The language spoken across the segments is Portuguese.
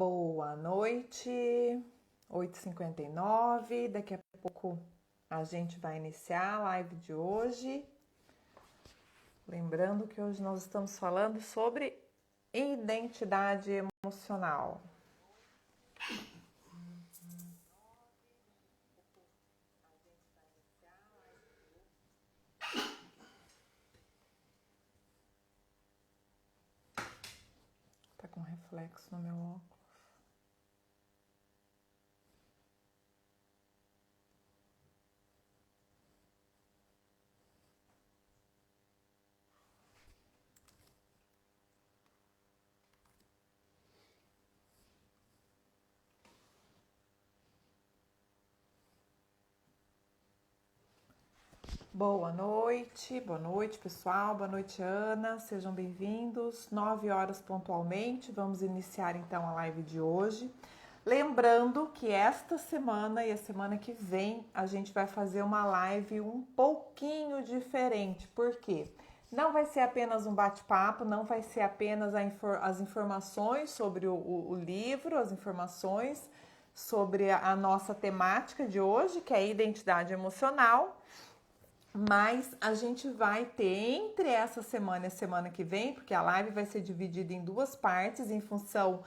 Boa noite, 8h59. Daqui a pouco a gente vai iniciar a live de hoje. Lembrando que hoje nós estamos falando sobre identidade emocional. Tá com reflexo no meu óculos. Boa noite pessoal, boa noite Ana, sejam bem-vindos, 9 horas pontualmente, vamos iniciar então a live de hoje. Lembrando que esta semana e a semana que vem a gente vai fazer uma live um pouquinho diferente, por quê? Não vai ser apenas um bate-papo, não vai ser apenas as informações sobre o livro, as informações sobre a nossa temática de hoje, que é a identidade emocional. Mas a gente vai ter entre essa semana e a semana que vem, porque a live vai ser dividida em duas partes em função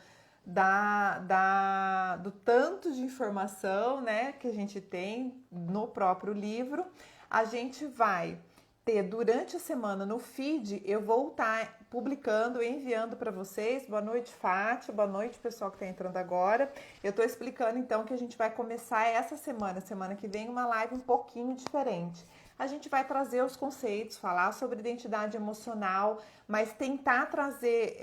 do tanto de informação, né, que a gente tem no próprio livro. A gente vai ter durante a semana no feed, eu vou estar publicando e enviando para vocês. Boa noite, Fátima, boa noite, pessoal que está entrando agora. Eu estou explicando então que a gente vai começar essa semana que vem, uma live um pouquinho diferente. A gente vai trazer os conceitos, falar sobre identidade emocional, mas tentar trazer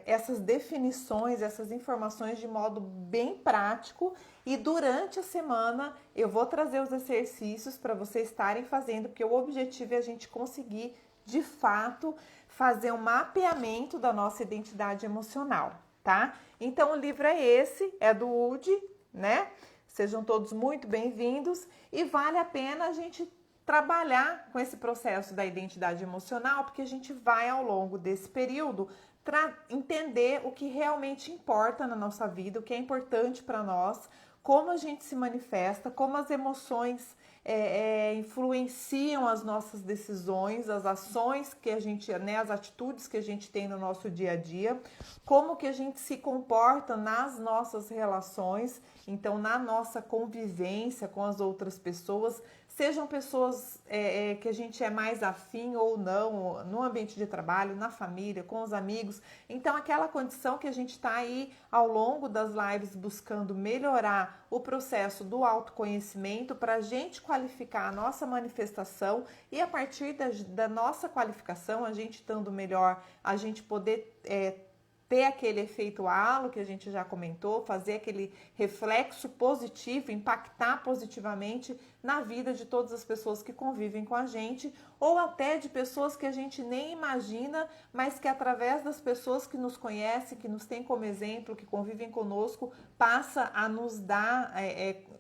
essas definições, essas informações de modo bem prático. E durante a semana eu vou trazer os exercícios para vocês estarem fazendo, porque o objetivo é a gente conseguir, de fato, fazer um mapeamento da nossa identidade emocional, tá? Então o livro é esse, é do Woody, né? Sejam todos muito bem-vindos e vale a pena a gente trabalhar com esse processo da identidade emocional, porque a gente vai ao longo desse período entender o que realmente importa na nossa vida, o que é importante para nós, como a gente se manifesta, como as emoções influenciam as nossas decisões, as ações que a gente, né, as atitudes que a gente tem no nosso dia a dia, como que a gente se comporta nas nossas relações, então na nossa convivência com as outras pessoas, sejam pessoas que a gente é mais afim ou não, no ambiente de trabalho, na família, com os amigos. Então, aquela condição que a gente está aí ao longo das lives buscando melhorar o processo do autoconhecimento para a gente qualificar a nossa manifestação e a partir da nossa qualificação, a gente estando melhor, a gente poder ter aquele efeito halo que a gente já comentou, fazer aquele reflexo positivo, impactar positivamente na vida de todas as pessoas que convivem com a gente, ou até de pessoas que a gente nem imagina, mas que através das pessoas que nos conhecem, que nos têm como exemplo, que convivem conosco, passa a nos dar,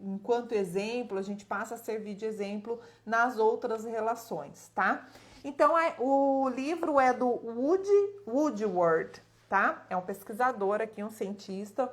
enquanto exemplo, a gente passa a servir de exemplo nas outras relações, tá? Então, o livro é do Woodward, tá? É um pesquisador aqui, um cientista,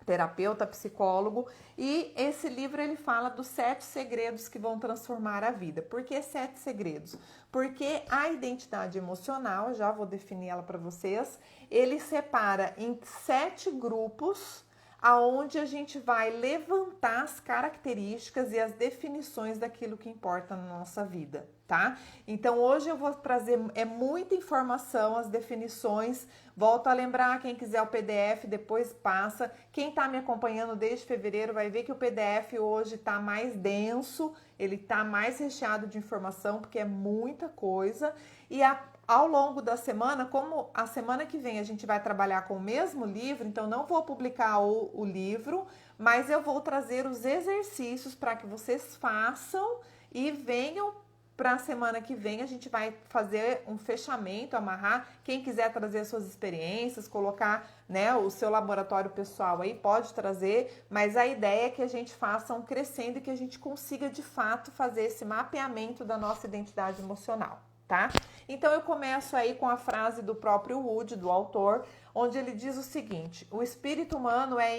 terapeuta, psicólogo, e esse livro ele fala dos 7 segredos que vão transformar a vida. Por que 7 segredos? Porque a identidade emocional, já vou definir ela para vocês, ele separa em 7 grupos, aonde a gente vai levantar as características e as definições daquilo que importa na nossa vida, tá? Então hoje eu vou trazer muita informação, as definições. Volto a lembrar, quem quiser o PDF depois passa. Quem está me acompanhando desde fevereiro vai ver que o PDF hoje está mais denso, ele está mais recheado de informação, porque é muita coisa. E ao longo da semana, como a semana que vem a gente vai trabalhar com o mesmo livro, então não vou publicar o livro, mas eu vou trazer os exercícios para que vocês façam e venham para a semana que vem. A gente vai fazer um fechamento, amarrar. Quem quiser trazer suas experiências, colocar, né, o seu laboratório pessoal aí, pode trazer, mas a ideia é que a gente faça um crescendo e que a gente consiga de fato fazer esse mapeamento da nossa identidade emocional. tá? Então eu começo aí com a frase do próprio Wood, do autor, onde ele diz o seguinte: o espírito humano é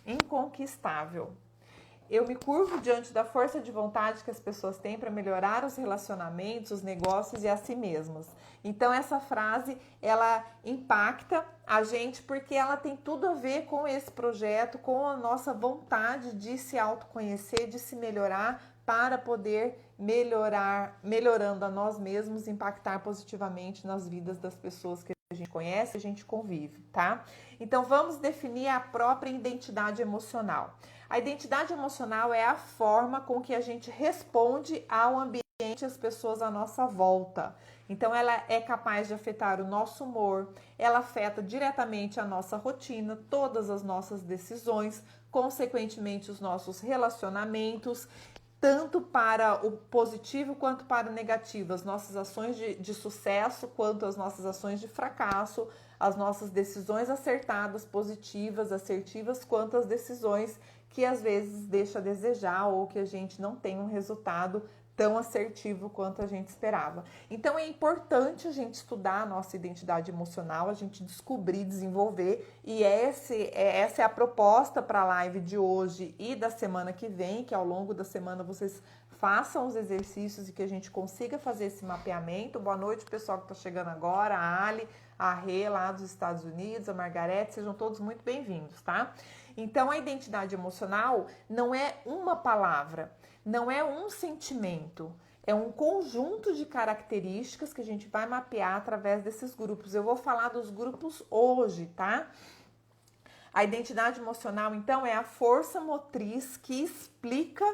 inconquistável. Eu me curvo diante da força de vontade que as pessoas têm para melhorar os relacionamentos, os negócios e a si mesmas. Então essa frase, ela impacta a gente porque ela tem tudo a ver com esse projeto, com a nossa vontade de se autoconhecer, de se melhorar para poder melhorando a nós mesmos, impactar positivamente nas vidas das pessoas que a gente conhece, a gente convive, tá? Então vamos definir a própria identidade emocional. A identidade emocional é a forma com que a gente responde ao ambiente, às pessoas à nossa volta. Então ela é capaz de afetar o nosso humor, ela afeta diretamente a nossa rotina, todas as nossas decisões, consequentemente os nossos relacionamentos, tanto para o positivo quanto para o negativo, as nossas ações de sucesso quanto as nossas ações de fracasso, as nossas decisões acertadas, positivas, assertivas, quanto as decisões que às vezes deixa a desejar ou que a gente não tem um resultado tão assertivo quanto a gente esperava. Então é importante a gente estudar a nossa identidade emocional, a gente descobrir, desenvolver, e essa é a proposta para a live de hoje e da semana que vem, que ao longo da semana vocês façam os exercícios e que a gente consiga fazer esse mapeamento. Boa noite, pessoal que está chegando agora, a Ali, a Rê lá dos Estados Unidos, a Margarete, sejam todos muito bem-vindos, tá? Então a identidade emocional não é uma palavra, não é um sentimento, é um conjunto de características que a gente vai mapear através desses grupos. Eu vou falar dos grupos hoje, tá? A identidade emocional, então, é a força motriz que explica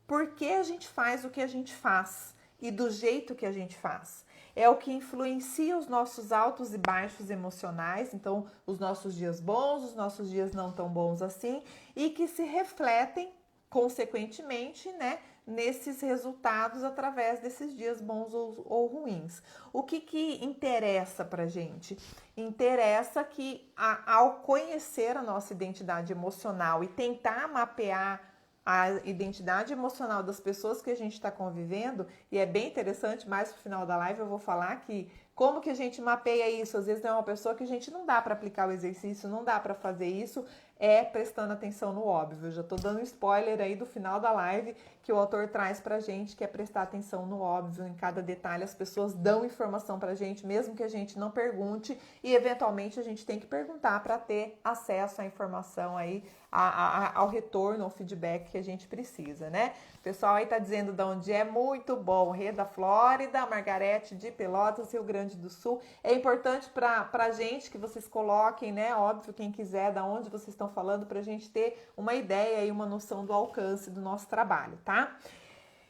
por que a gente faz o que a gente faz e do jeito que a gente faz. É o que influencia os nossos altos e baixos emocionais, então os nossos dias bons, os nossos dias não tão bons assim, e que se refletem, consequentemente, né, nesses resultados através desses dias bons ou ruins. O que interessa pra gente? Interessa que ao conhecer a nossa identidade emocional e tentar mapear a identidade emocional das pessoas que a gente está convivendo, e é bem interessante, mais pro final da live eu vou falar que como que a gente mapeia isso. Às vezes é uma pessoa que a gente não dá para aplicar o exercício, não dá para fazer isso, é prestando atenção no óbvio. Eu já tô dando spoiler aí do final da live que o autor traz pra gente, que é prestar atenção no óbvio, em cada detalhe. As pessoas dão informação pra gente, mesmo que a gente não pergunte, e eventualmente a gente tem que perguntar para ter acesso à informação aí, ao retorno, ao feedback que a gente precisa, né? O pessoal aí tá dizendo de onde é, muito bom. Rê da Flórida, Margarete de Pelotas, Rio Grande do Sul. É importante pra gente que vocês coloquem, né? Óbvio, quem quiser, da onde vocês estão falando, pra gente ter uma ideia e uma noção do alcance do nosso trabalho, tá?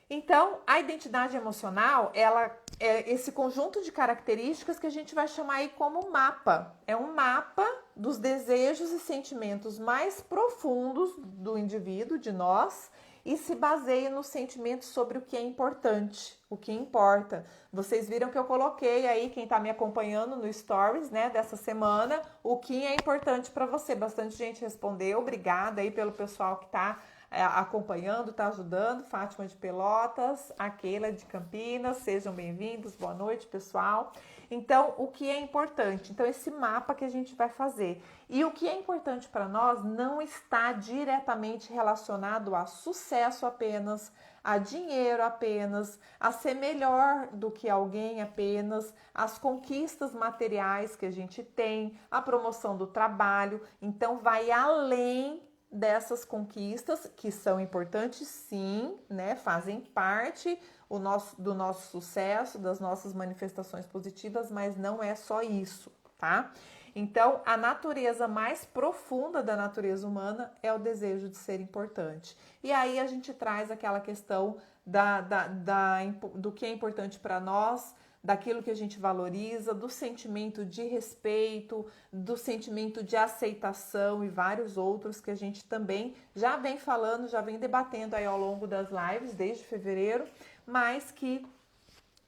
Então, a identidade emocional, ela é esse conjunto de características que a gente vai chamar aí como mapa. É um mapa dos desejos e sentimentos mais profundos do indivíduo, de nós, e se baseia nos sentimentos sobre o que é importante, o que importa. Vocês viram que eu coloquei aí, quem está me acompanhando no Stories, né, dessa semana, o que é importante para você. Bastante gente respondeu, obrigada aí pelo pessoal que está acompanhando, tá ajudando. Fátima de Pelotas, a Keila de Campinas, sejam bem-vindos, boa noite, pessoal. Então, o que é importante? Então, esse mapa que a gente vai fazer. E o que é importante para nós não está diretamente relacionado a sucesso apenas, a dinheiro apenas, a ser melhor do que alguém apenas, as conquistas materiais que a gente tem, a promoção do trabalho. Então, vai além dessas conquistas, que são importantes sim, né? Fazem parte do nosso sucesso, das nossas manifestações positivas, mas não é só isso, tá? Então, a natureza mais profunda da natureza humana é o desejo de ser importante. E aí a gente traz aquela questão do que é importante para nós, daquilo que a gente valoriza, do sentimento de respeito, do sentimento de aceitação e vários outros que a gente também já vem falando, já vem debatendo aí ao longo das lives desde fevereiro, mas que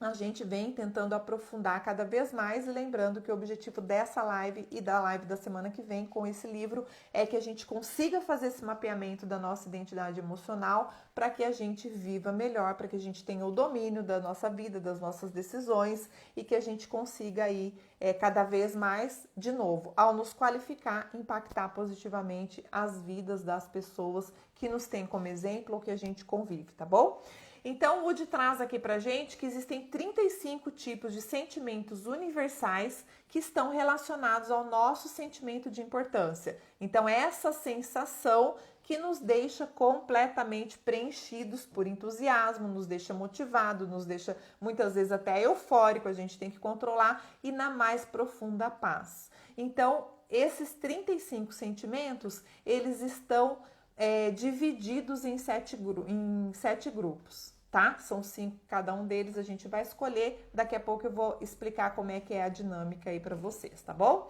a gente vem tentando aprofundar cada vez mais, e lembrando que o objetivo dessa live e da live da semana que vem com esse livro é que a gente consiga fazer esse mapeamento da nossa identidade emocional para que a gente viva melhor, para que a gente tenha o domínio da nossa vida, das nossas decisões, e que a gente consiga aí cada vez mais, de novo, ao nos qualificar, impactar positivamente as vidas das pessoas que nos têm como exemplo ou que a gente convive, tá bom? Então, o Wood traz aqui pra gente que existem 35 tipos de sentimentos universais que estão relacionados ao nosso sentimento de importância. Então, essa sensação que nos deixa completamente preenchidos por entusiasmo, nos deixa motivado, nos deixa muitas vezes até eufórico, a gente tem que controlar, e na mais profunda paz. Então, esses 35 sentimentos, eles estão divididos em sete grupos, tá? São 5 cada um deles, a gente vai escolher. Daqui a pouco eu vou explicar como é que é a dinâmica aí para vocês, tá bom?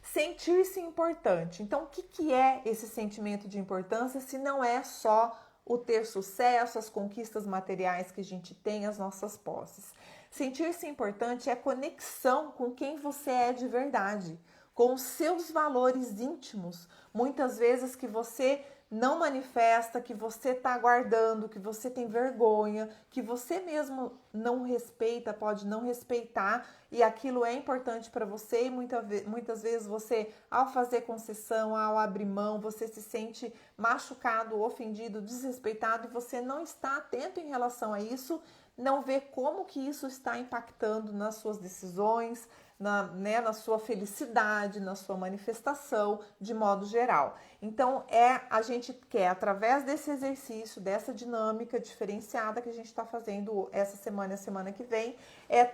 Sentir-se importante. Então, o que é esse sentimento de importância se não é só o ter sucesso, as conquistas materiais que a gente tem, as nossas posses? Sentir-se importante é conexão com quem você é de verdade, com os seus valores íntimos, muitas vezes que você não manifesta, que você está guardando, que você tem vergonha, que você mesmo não respeita, pode não respeitar, e aquilo é importante para você, e muitas vezes você, ao fazer concessão, ao abrir mão, você se sente machucado, ofendido, desrespeitado, e você não está atento em relação a isso, não vê como que isso está impactando nas suas decisões, na sua felicidade, na sua manifestação, de modo geral. Então, a gente quer, através desse exercício, dessa dinâmica diferenciada que a gente está fazendo essa semana e a semana que vem,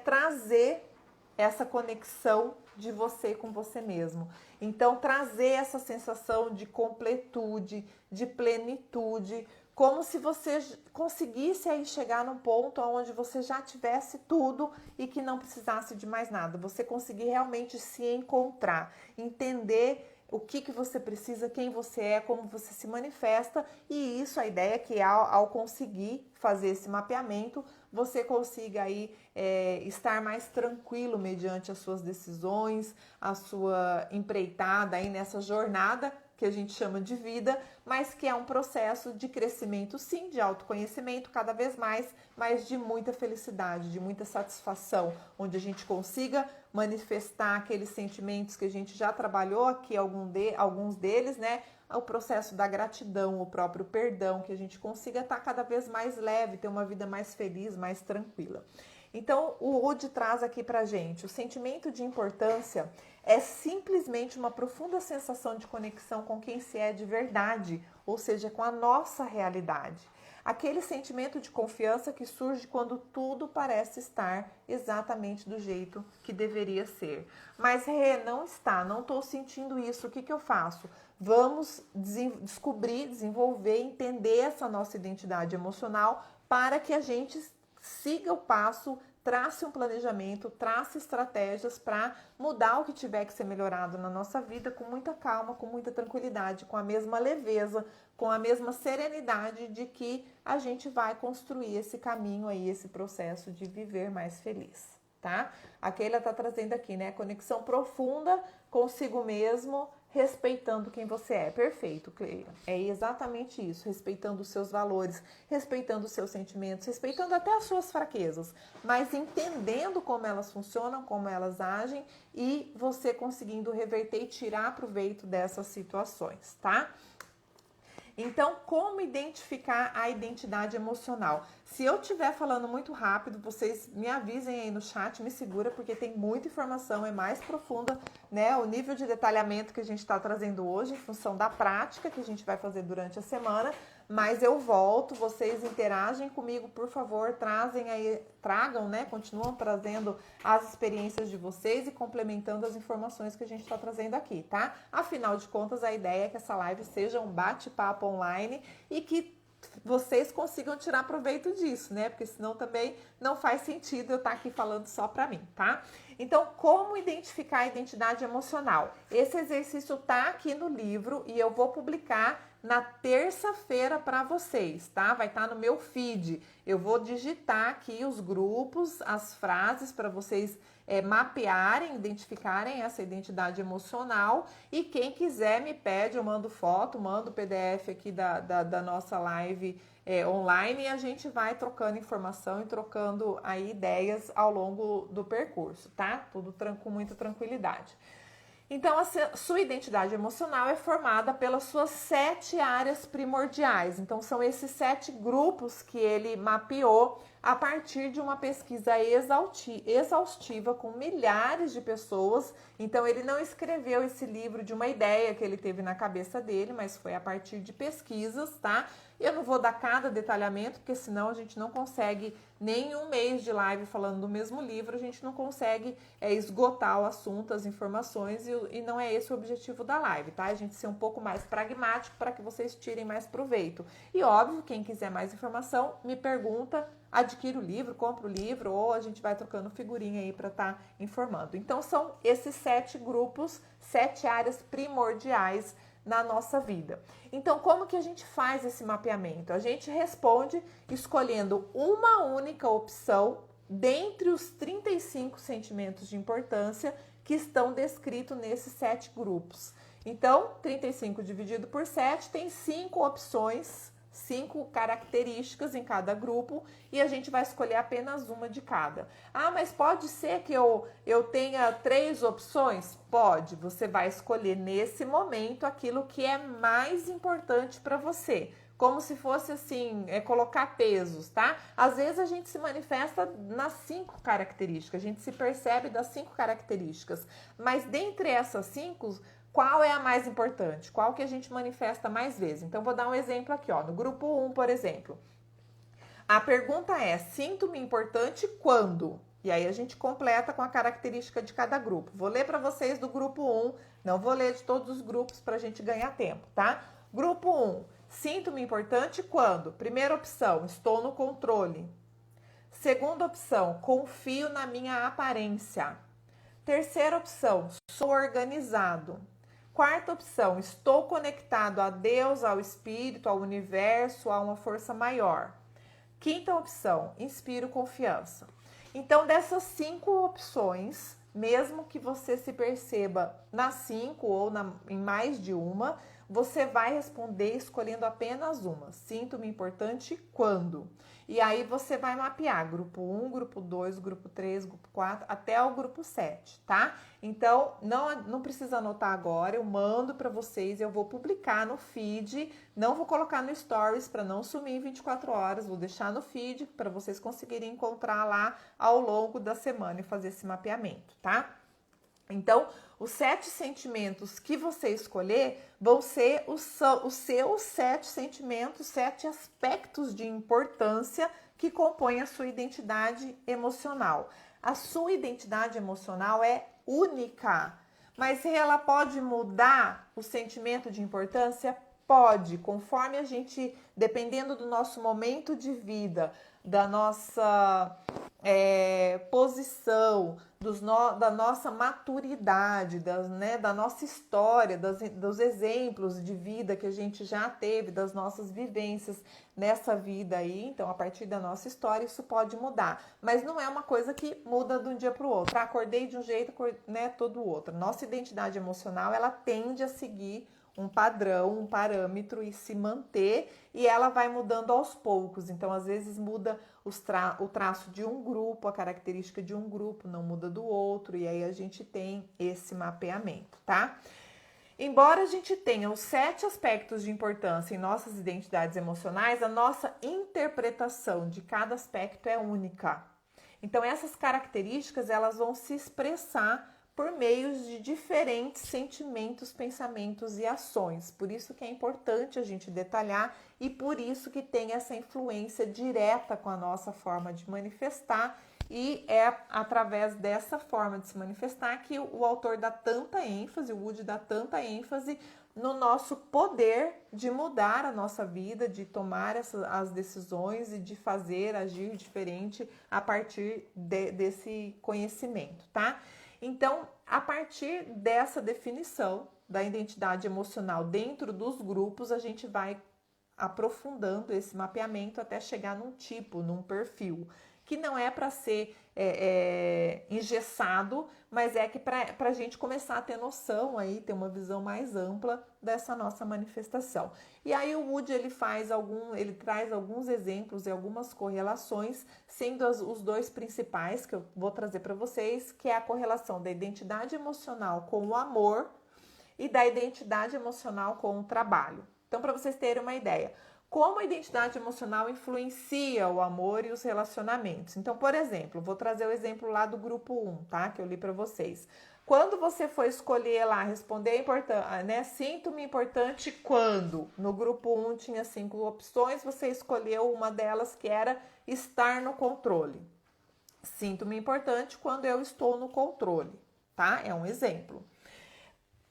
trazer essa conexão de você com você mesmo. Então, trazer essa sensação de completude, de plenitude, como se você conseguisse aí chegar num ponto onde você já tivesse tudo e que não precisasse de mais nada. Você conseguir realmente se encontrar, entender o que você precisa, quem você é, como você se manifesta, e isso, a ideia é que ao conseguir fazer esse mapeamento, você consiga aí estar mais tranquilo mediante as suas decisões, a sua empreitada aí nessa jornada que a gente chama de vida, mas que é um processo de crescimento, sim, de autoconhecimento cada vez mais, mas de muita felicidade, de muita satisfação, onde a gente consiga manifestar aqueles sentimentos que a gente já trabalhou aqui, alguns deles, né? O processo da gratidão, o próprio perdão, que a gente consiga estar cada vez mais leve, ter uma vida mais feliz, mais tranquila. Então, o Wood traz aqui pra gente: o sentimento de importância é simplesmente uma profunda sensação de conexão com quem se é de verdade, ou seja, com a nossa realidade. Aquele sentimento de confiança que surge quando tudo parece estar exatamente do jeito que deveria ser. Mas, não está, não estou sentindo isso, o que eu faço? Vamos descobrir, desenvolver, entender essa nossa identidade emocional para que a gente siga o passo, trace um planejamento, trace estratégias para mudar o que tiver que ser melhorado na nossa vida com muita calma, com muita tranquilidade, com a mesma leveza, com a mesma serenidade de que a gente vai construir esse caminho aí, esse processo de viver mais feliz, tá? A Keila está trazendo aqui, né? Conexão profunda consigo mesmo, respeitando quem você é. Perfeito, Cleia. É exatamente isso, respeitando os seus valores, respeitando os seus sentimentos, respeitando até as suas fraquezas, mas entendendo como elas funcionam, como elas agem, e você conseguindo reverter e tirar proveito dessas situações, tá? Então, como identificar a identidade emocional? Se eu estiver falando muito rápido, vocês me avisem aí no chat, me segura, porque tem muita informação, é mais profunda, né? O nível de detalhamento que a gente está trazendo hoje, em função da prática que a gente vai fazer durante a semana. Mas eu volto, vocês interagem comigo, por favor, tragam, né? Continuam trazendo as experiências de vocês e complementando as informações que a gente está trazendo aqui, tá? Afinal de contas, a ideia é que essa live seja um bate-papo online e que vocês consigam tirar proveito disso, né? Porque senão também não faz sentido eu estar aqui falando só para mim, tá? Então, como identificar a identidade emocional? Esse exercício tá aqui no livro e eu vou publicar na terça-feira para vocês, tá? Vai estar no meu feed. Eu vou digitar aqui os grupos, as frases para vocês mapearem, identificarem essa identidade emocional. E quem quiser me pede, eu mando foto, mando o PDF aqui da nossa live online, e a gente vai trocando informação e trocando aí ideias ao longo do percurso, tá? Tudo com muita tranquilidade. Então, a sua identidade emocional é formada pelas suas 7 áreas primordiais. Então, são esses 7 grupos que ele mapeou a partir de uma pesquisa exaustiva com milhares de pessoas. Então, ele não escreveu esse livro de uma ideia que ele teve na cabeça dele, mas foi a partir de pesquisas, tá? Eu não vou dar cada detalhamento, porque senão a gente não consegue nem um mês de live falando do mesmo livro, a gente não consegue esgotar o assunto, as informações, e não é esse o objetivo da live, tá? A gente ser um pouco mais pragmático para que vocês tirem mais proveito. E óbvio, quem quiser mais informação, me pergunta, adquire o livro, compra o livro, ou a gente vai trocando figurinha aí para estar informando. Então, são esses 7 grupos, 7 áreas primordiais na nossa vida. Então, como que a gente faz esse mapeamento? A gente responde escolhendo uma única opção dentre os 35 sentimentos de importância que estão descritos nesses 7 grupos. Então, 35 dividido por 7 tem 5 opções, 5 características em cada grupo, e a gente vai escolher apenas uma de cada. Ah, mas pode ser que eu tenha 3 opções? Pode, você vai escolher nesse momento aquilo que é mais importante para você. Como se fosse assim, colocar pesos, tá? Às vezes a gente se manifesta nas 5 características, a gente se percebe das 5 características, mas dentre essas 5, qual é a mais importante? Qual que a gente manifesta mais vezes? Então, vou dar um exemplo aqui, ó. No grupo 1, por exemplo. A pergunta é: sinto-me importante quando? E aí a gente completa com a característica de cada grupo. Vou ler para vocês do grupo 1, não vou ler de todos os grupos para a gente ganhar tempo, tá? Grupo 1, sinto-me importante quando? Primeira opção, estou no controle. Segunda opção, confio na minha aparência. Terceira opção, sou organizado. Quarta opção, estou conectado a Deus, ao Espírito, ao universo, a uma força maior. Quinta opção, inspiro confiança. Então, dessas 5 opções, mesmo que você se perceba nas 5 ou em mais de uma, você vai responder escolhendo apenas uma. Sinto-me importante quando? E aí você vai mapear grupo 1, grupo 2, grupo 3, grupo 4, até o grupo 7, tá? Então, não precisa anotar agora, eu mando para vocês, eu vou publicar no feed, não vou colocar no stories para não sumir em 24 horas, vou deixar no feed para vocês conseguirem encontrar lá ao longo da semana e fazer esse mapeamento, tá? Então, os 7 sentimentos que você escolher vão ser os seus 7 sentimentos, 7 aspectos de importância que compõem a sua identidade emocional. A sua identidade emocional é única, mas ela pode mudar o sentimento de importância? Pode, conforme a gente, dependendo do nosso momento de vida, da nossa posição, da nossa maturidade, da nossa história, dos exemplos de vida que a gente já teve, das nossas vivências nessa vida aí. Então, a partir da nossa história, isso pode mudar. Mas não é uma coisa que muda de um dia para o outro. Acordei de um jeito, todo outro. Nossa identidade emocional, ela tende a seguir um padrão, um parâmetro e se manter, e ela vai mudando aos poucos. Então, às vezes muda o traço de um grupo, a característica de um grupo não muda do outro, e aí a gente tem esse mapeamento, tá? Embora a gente tenha os 7 aspectos de importância em nossas identidades emocionais, a nossa interpretação de cada aspecto é única. Então, essas características, elas vão se expressar por meio de diferentes sentimentos, pensamentos e ações. Por isso que é importante a gente detalhar e por isso que tem essa influência direta com a nossa forma de manifestar, e é através dessa forma de se manifestar que o autor dá tanta ênfase, o Woody dá tanta ênfase no nosso poder de mudar a nossa vida, de tomar as decisões e de fazer, agir diferente a partir desse conhecimento, tá? Então, a partir dessa definição, da identidade emocional dentro dos grupos, a gente vai aprofundando esse mapeamento até chegar num tipo, num perfil, que não é para ser engessado, mas é que para a gente começar a ter noção aí, ter uma visão mais ampla dessa nossa manifestação. E aí o Wood ele traz alguns exemplos e algumas correlações, sendo os dois principais que eu vou trazer para vocês, que é a correlação da identidade emocional com o amor e da identidade emocional com o trabalho. Então, para vocês terem uma ideia, como a identidade emocional influencia o amor e os relacionamentos. Então, por exemplo, vou trazer o exemplo lá do grupo 1, tá? Que eu li para vocês. Quando você for escolher lá, responder né? Sinto-me importante quando? No grupo 1 tinha 5 opções, você escolheu uma delas que era estar no controle. Sinto-me importante quando eu estou no controle, tá? É um exemplo.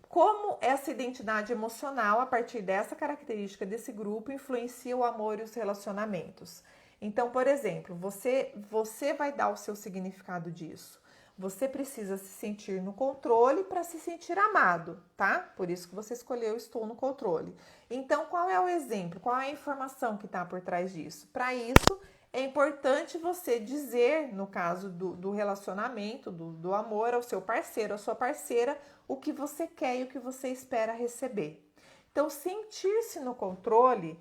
Como essa identidade emocional, a partir dessa característica desse grupo, influencia o amor e os relacionamentos. Então, por exemplo, você vai dar o seu significado disso. Você precisa se sentir no controle para se sentir amado, tá? Por isso que você escolheu estou no controle. Então, qual é o exemplo? Qual é a informação que está por trás disso? Para isso, é importante você dizer, no caso do relacionamento, do amor ao seu parceiro, à sua parceira, o que você quer e o que você espera receber. Então, sentir-se no controle,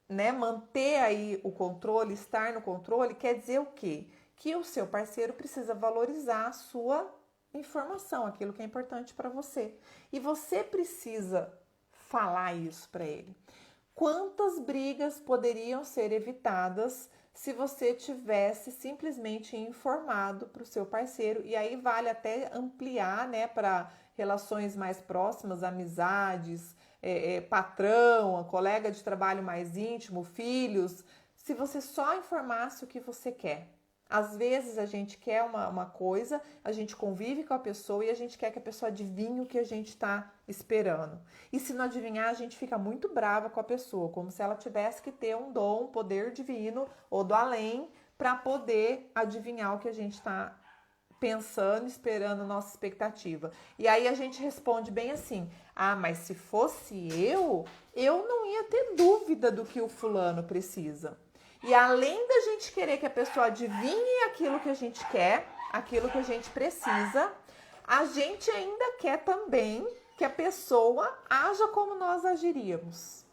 né, manter aí o controle, estar no controle, quer dizer o quê? Que o seu parceiro precisa valorizar a sua informação, aquilo que é importante para você. E você precisa falar isso para ele. Quantas brigas poderiam ser evitadas se você tivesse simplesmente informado para o seu parceiro? E aí vale até ampliar, né, para relações mais próximas, amizades, patrão, colega de trabalho mais íntimo, filhos. Se você só informasse o que você quer. Às vezes a gente quer uma coisa, a gente convive com a pessoa e a gente quer que a pessoa adivinhe o que a gente está esperando. E se não adivinhar, a gente fica muito brava com a pessoa, como se ela tivesse que ter um dom, um poder divino ou do além para poder adivinhar o que a gente está pensando, esperando a nossa expectativa. E aí a gente responde bem assim: ah, mas se fosse eu não ia ter dúvida do que o fulano precisa. E além da gente querer que a pessoa adivinhe aquilo que a gente quer, aquilo que a gente precisa, a gente ainda quer também que a pessoa haja como nós agiríamos.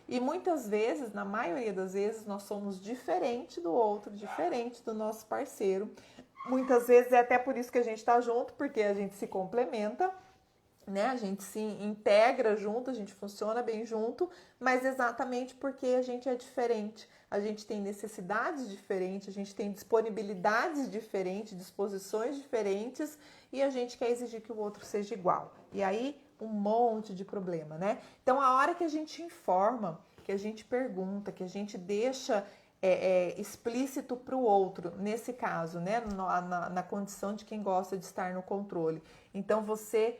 E muitas vezes, na maioria das vezes, nós somos diferente do outro, diferente do nosso parceiro. Muitas vezes é até por isso que a gente está junto, porque a gente se complementa, né? A gente se integra junto, a gente funciona bem junto, mas exatamente porque a gente é diferente. A gente tem necessidades diferentes, a gente tem disponibilidades diferentes, disposições diferentes e a gente quer exigir que o outro seja igual. E aí, um monte de problema, né? Então, a hora que a gente informa, que a gente pergunta, que a gente deixa explícito para o outro, nesse caso, né? Na condição de quem gosta de estar no controle. Então, você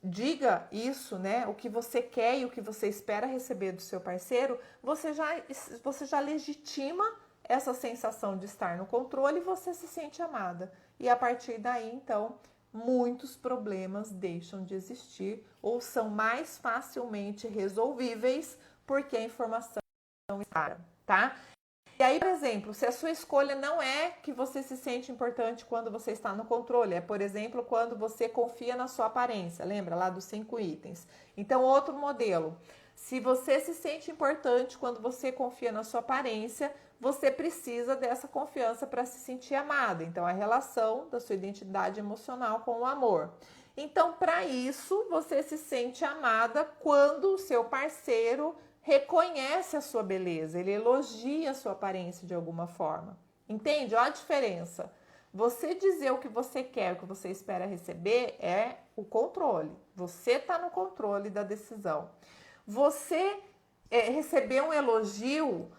diga isso, né? O que você quer e o que você espera receber do seu parceiro, você já legitima essa sensação de estar no controle e você se sente amada. E a partir daí, então, muitos problemas deixam de existir ou são mais facilmente resolvíveis porque a informação é clara, tá? E aí, por exemplo, se a sua escolha não é que você se sente importante quando você está no controle, é, por exemplo, quando você confia na sua aparência, lembra lá dos 5 itens? Então, outro modelo, se você se sente importante quando você confia na sua aparência, você precisa dessa confiança para se sentir amada. Então, a relação da sua identidade emocional com o amor. Então, para isso, você se sente amada quando o seu parceiro reconhece a sua beleza, ele elogia a sua aparência de alguma forma. Entende? Olha a diferença. Você dizer o que você quer, o que você espera receber é o controle. Você está no controle da decisão. Você receber um elogio,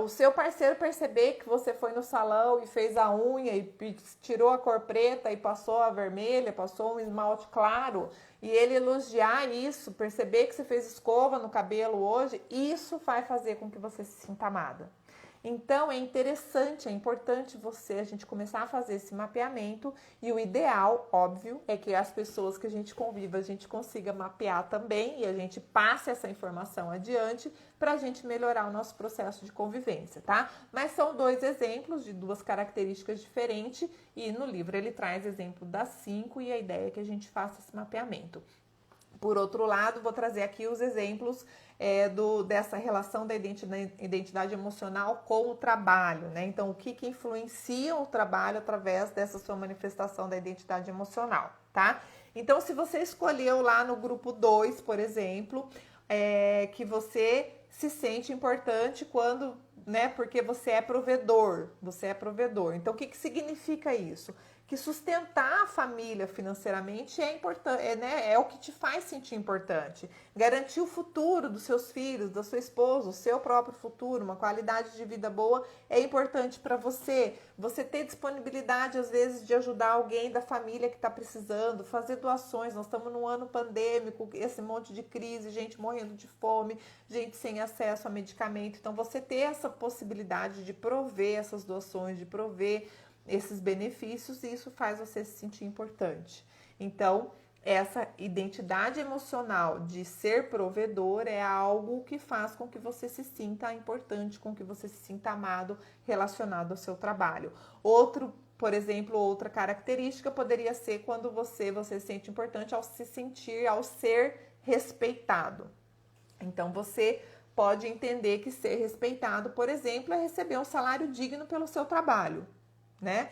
o seu parceiro perceber que você foi no salão e fez a unha e tirou a cor preta e passou a vermelha, passou um esmalte claro, e ele elogiar isso, perceber que você fez escova no cabelo hoje, isso vai fazer com que você se sinta amada. Então é interessante, é importante a gente começar a fazer esse mapeamento, e o ideal, óbvio, é que as pessoas que a gente conviva, a gente consiga mapear também e a gente passe essa informação adiante para a gente melhorar o nosso processo de convivência, tá? Mas são 2 exemplos de 2 características diferentes, e no livro ele traz exemplo das 5, e a ideia é que a gente faça esse mapeamento. Por outro lado, vou trazer aqui os exemplos dessa relação da identidade emocional com o trabalho, né? Então, o que influencia o trabalho através dessa sua manifestação da identidade emocional, tá? Então, se você escolheu lá no grupo 2, por exemplo, que você se sente importante quando, né? Porque você é provedor. Então, o que significa isso? Que sustentar a família financeiramente é importante, né? É o que te faz sentir importante. Garantir o futuro dos seus filhos, da sua esposa, o seu próprio futuro, uma qualidade de vida boa é importante para você. Você ter disponibilidade, às vezes, de ajudar alguém da família que está precisando, fazer doações. Nós estamos num ano pandêmico, esse monte de crise, gente morrendo de fome, gente sem acesso a medicamento. Então, você ter essa possibilidade de prover essas doações, de prover esses benefícios, e isso faz você se sentir importante. Então, essa identidade emocional de ser provedor é algo que faz com que você se sinta importante, com que você se sinta amado, relacionado ao seu trabalho. Por exemplo, outra característica poderia ser quando você se sente importante ao ser respeitado. Então, você pode entender que ser respeitado, por exemplo, é receber um salário digno pelo seu trabalho, né?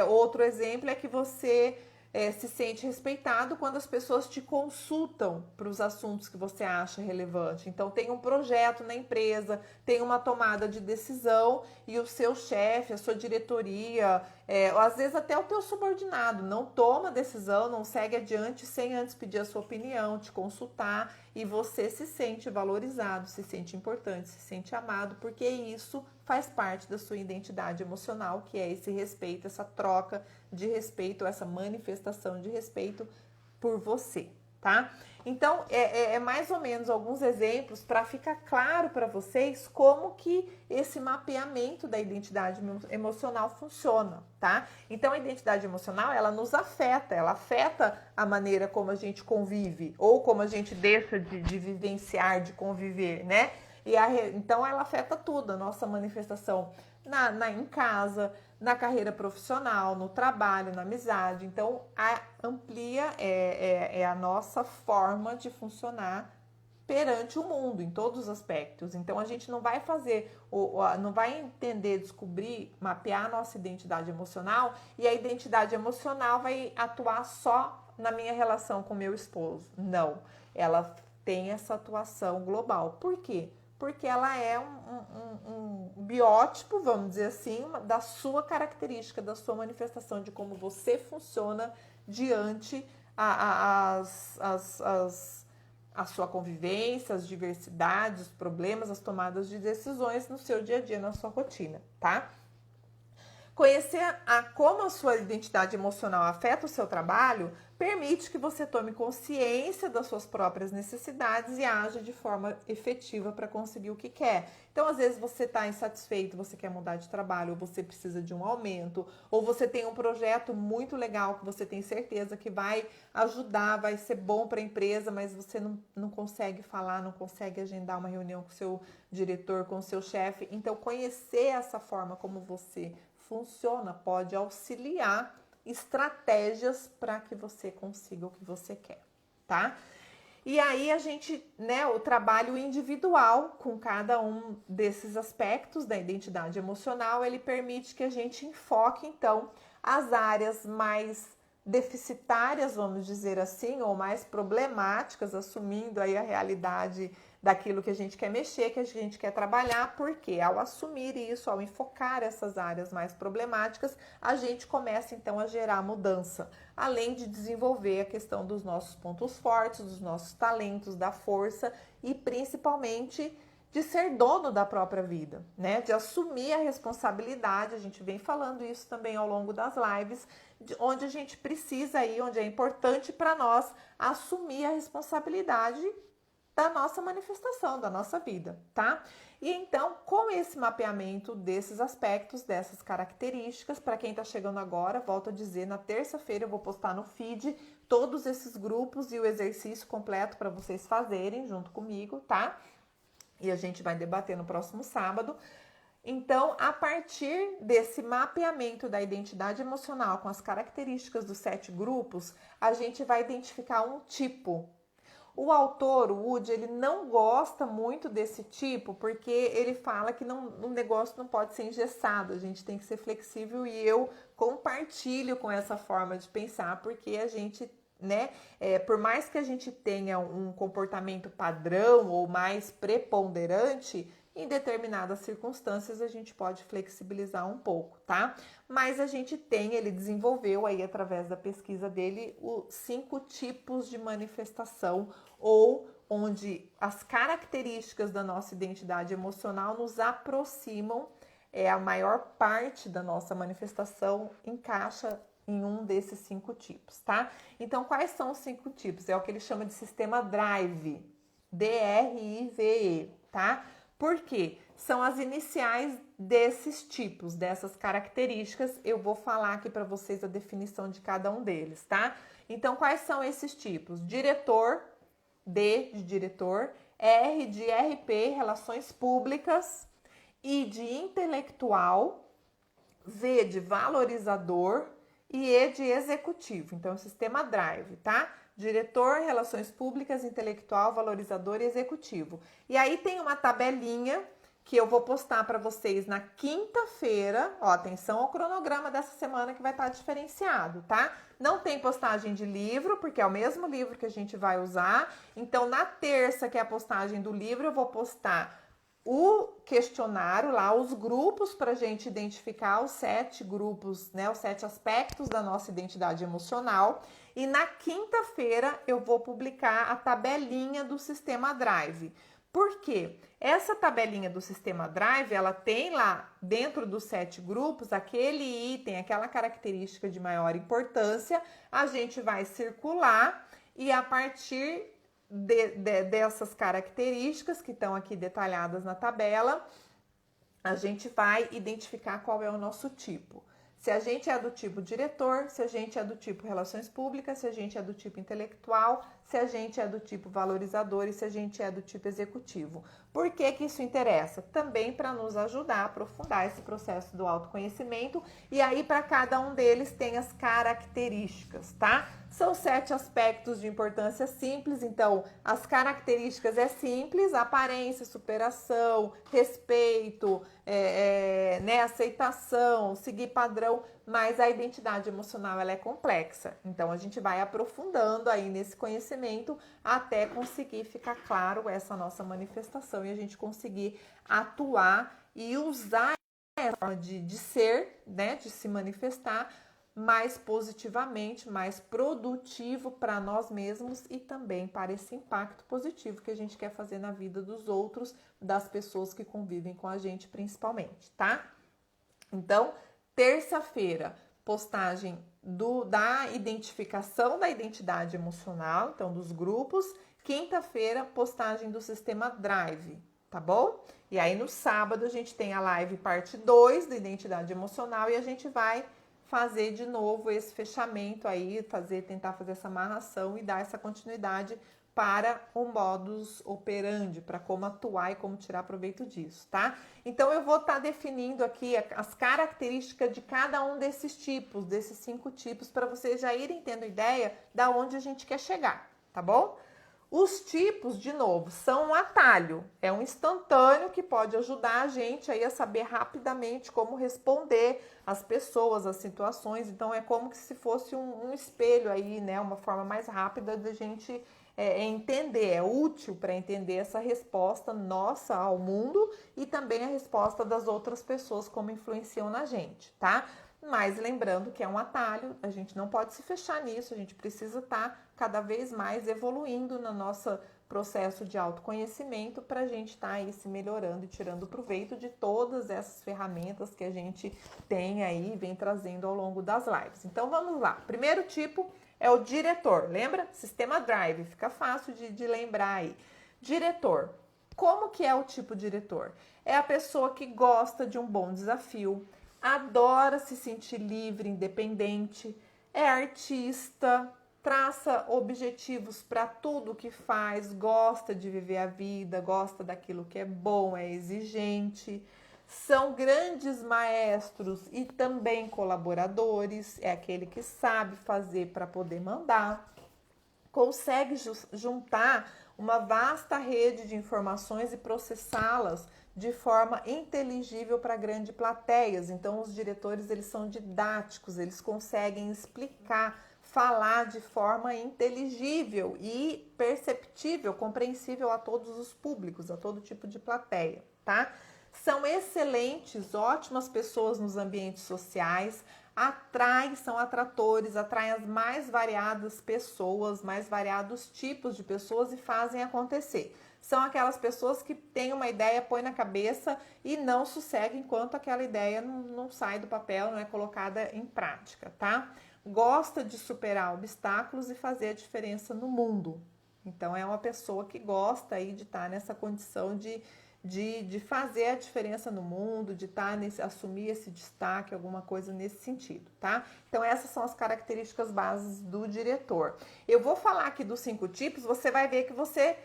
Outro exemplo é que você se sente respeitado quando as pessoas te consultam para os assuntos que você acha relevante. Então, tem um projeto na empresa, tem uma tomada de decisão e o seu chefe, a sua diretoria, ou às vezes até o teu subordinado não toma decisão, não segue adiante sem antes pedir a sua opinião, te consultar, e você se sente valorizado, se sente importante, se sente amado, porque isso faz parte da sua identidade emocional, que é esse respeito, essa troca de respeito, essa manifestação de respeito por você, tá? Então, é mais ou menos alguns exemplos para ficar claro para vocês como que esse mapeamento da identidade emocional funciona, tá? Então, a identidade emocional, ela nos afeta, ela afeta a maneira como a gente convive, ou como a gente deixa de vivenciar, de conviver, né? Então, ela afeta tudo, a nossa manifestação em casa, na carreira profissional, no trabalho, na amizade. Então, amplia a nossa forma de funcionar perante o mundo, em todos os aspectos. Então, a gente não vai não vai entender, descobrir, mapear a nossa identidade emocional, e a identidade emocional vai atuar só na minha relação com meu esposo. Não, ela tem essa atuação global. Por quê? Porque ela é um biótipo, vamos dizer assim, da sua característica, da sua manifestação, de como você funciona diante a sua convivência, as diversidades, os problemas, as tomadas de decisões no seu dia a dia, na sua rotina, tá? Conhecer como a sua identidade emocional afeta o seu trabalho permite que você tome consciência das suas próprias necessidades e haja de forma efetiva para conseguir o que quer. Então, às vezes, você está insatisfeito, você quer mudar de trabalho, ou você precisa de um aumento, ou você tem um projeto muito legal que você tem certeza que vai ajudar, vai ser bom para a empresa, mas você não consegue falar, não consegue agendar uma reunião com o seu diretor, com o seu chefe. Então, conhecer essa forma como você funciona pode auxiliar estratégias para que você consiga o que você quer, tá? E aí a gente, né, o trabalho individual com cada um desses aspectos da identidade emocional, ele permite que a gente enfoque, então, as áreas mais deficitárias, vamos dizer assim, ou mais problemáticas, assumindo aí a realidade daquilo que a gente quer mexer, que a gente quer trabalhar, porque ao assumir isso, ao enfocar essas áreas mais problemáticas, a gente começa então a gerar mudança, além de desenvolver a questão dos nossos pontos fortes, dos nossos talentos, da força e principalmente de ser dono da própria vida, né? De assumir a responsabilidade. A gente vem falando isso também ao longo das lives, onde a gente precisa aí, onde é importante para nós assumir a responsabilidade da nossa manifestação, da nossa vida, tá? E então, com esse mapeamento desses aspectos, dessas características, para quem está chegando agora, volto a dizer, na terça-feira eu vou postar no feed todos esses grupos e o exercício completo para vocês fazerem junto comigo, tá? E a gente vai debater no próximo sábado. Então, a partir desse mapeamento da identidade emocional com as características dos 7 grupos, a gente vai identificar um tipo. O autor, o Woody, ele não gosta muito desse tipo porque ele fala que o negócio não pode ser engessado, a gente tem que ser flexível e eu compartilho com essa forma de pensar porque a gente, né, por mais que a gente tenha um comportamento padrão ou mais preponderante, em determinadas circunstâncias a gente pode flexibilizar um pouco, tá? Mas a gente ele desenvolveu aí através da pesquisa dele os 5 tipos de manifestação ou onde as características da nossa identidade emocional nos aproximam, a maior parte da nossa manifestação encaixa em um desses 5 tipos, tá? Então, quais são os 5 tipos? É o que ele chama de sistema DRIVE, D-R-I-V-E, tá? Por quê? São as iniciais desses tipos, dessas características. Eu vou falar aqui para vocês a definição de cada um deles, tá? Então, quais são esses tipos? Diretor, D de diretor, R de RP, relações públicas, I de intelectual, V de valorizador e E de executivo. Então, sistema DRIVE, tá? Diretor, relações públicas, intelectual, valorizador e executivo. E aí tem uma tabelinha que eu vou postar para vocês na quinta-feira. Ó, atenção ao cronograma dessa semana que vai estar diferenciado, tá? Não tem postagem de livro, porque é o mesmo livro que a gente vai usar. Então, na terça, que é a postagem do livro, eu vou postar o questionário lá, os grupos para a gente identificar os 7 grupos, né? Os 7 aspectos da nossa identidade emocional. E na quinta-feira eu vou publicar a tabelinha do sistema DRIVE. Por quê? Essa tabelinha do sistema DRIVE, ela tem lá dentro dos 7 grupos aquele item, aquela característica de maior importância. A gente vai circular e a partir dessas características que estão aqui detalhadas na tabela, a gente vai identificar qual é o nosso tipo. Se a gente é do tipo diretor, se a gente é do tipo relações públicas, se a gente é do tipo intelectual, se a gente é do tipo valorizador e se a gente é do tipo executivo. Por que que isso interessa? Também para nos ajudar a aprofundar esse processo do autoconhecimento e aí para cada um deles tem as características, tá? São 7 aspectos de importância simples, então as características é simples, aparência, superação, respeito, né, aceitação, seguir padrão, mas a identidade emocional ela é complexa. Então a gente vai aprofundando aí nesse conhecimento até conseguir ficar claro essa nossa manifestação e a gente conseguir atuar e usar essa forma de ser, né, de se manifestar mais positivamente, mais produtivo para nós mesmos e também para esse impacto positivo que a gente quer fazer na vida dos outros, das pessoas que convivem com a gente principalmente, tá? Então, terça-feira, postagem da identificação da identidade emocional, então dos grupos. Quinta-feira, postagem do sistema DRIVE, tá bom? E aí no sábado a gente tem a live parte 2 da identidade emocional e a gente vai fazer de novo esse fechamento aí, tentar fazer essa amarração e dar essa continuidade para o modus operandi, para como atuar e como tirar proveito disso, tá? Então eu vou estar definindo aqui as características de cada um desses tipos, desses 5 tipos, para vocês já irem tendo ideia da onde a gente quer chegar, tá bom? Os tipos, de novo, são um atalho, é um instantâneo que pode ajudar a gente aí a saber rapidamente como responder às pessoas, às situações. Então, é como que se fosse um espelho aí, né? Uma forma mais rápida da gente entender, é útil para entender essa resposta nossa ao mundo e também a resposta das outras pessoas, como influenciam na gente, tá? Mas lembrando que é um atalho, a gente não pode se fechar nisso, a gente precisa estar cada vez mais evoluindo no nosso processo de autoconhecimento para a gente estar aí se melhorando e tirando proveito de todas essas ferramentas que a gente tem aí e vem trazendo ao longo das lives. Então vamos lá. Primeiro tipo é o diretor, lembra? Sistema DRIVE, fica fácil de lembrar aí. Diretor. Como que é o tipo diretor? É a pessoa que gosta de um bom desafio, adora se sentir livre, independente, é artista, traça objetivos para tudo que faz, gosta de viver a vida, gosta daquilo que é bom, é exigente. São grandes maestros e também colaboradores, é aquele que sabe fazer para poder mandar, consegue juntar uma vasta rede de informações e processá-las de forma inteligível para grandes plateias. Então, os diretores, eles são didáticos, eles conseguem explicar, falar de forma inteligível e perceptível, compreensível a todos os públicos, a todo tipo de plateia, tá? São excelentes, ótimas pessoas nos ambientes sociais, são atratores, atraem as mais variadas pessoas, mais variados tipos de pessoas e fazem acontecer. São aquelas pessoas que têm uma ideia, põe na cabeça e não sossegam enquanto aquela ideia não sai do papel, não é colocada em prática, tá? Gosta de superar obstáculos e fazer a diferença no mundo. Então, é uma pessoa que gosta aí de estar nessa condição de fazer a diferença no mundo, de assumir esse destaque, alguma coisa nesse sentido, tá? Então, essas são as características bases do diretor. Eu vou falar aqui dos 5 tipos, você vai ver que você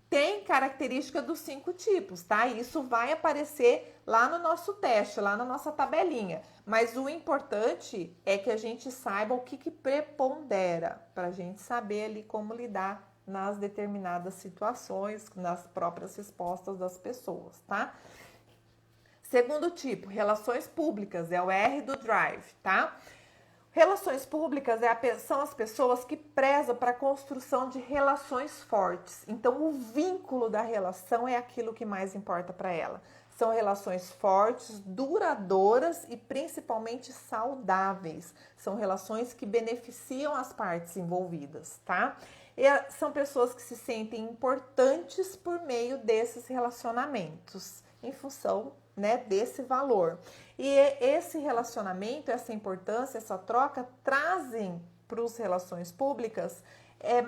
tem característica dos 5 tipos, tá? E isso vai aparecer lá no nosso teste, lá na nossa tabelinha. Mas o importante é que a gente saiba o que prepondera, para a gente saber ali como lidar nas determinadas situações, nas próprias respostas das pessoas, tá? Segundo tipo, relações públicas, é o R do Drive, tá? Relações públicas são as pessoas que prezam para a construção de relações fortes. Então, o vínculo da relação é aquilo que mais importa para ela. São relações fortes, duradouras e principalmente saudáveis. São relações que beneficiam as partes envolvidas, tá? E são pessoas que se sentem importantes por meio desses relacionamentos, em função, né, desse valor. E esse relacionamento, essa importância, essa troca trazem para as relações públicas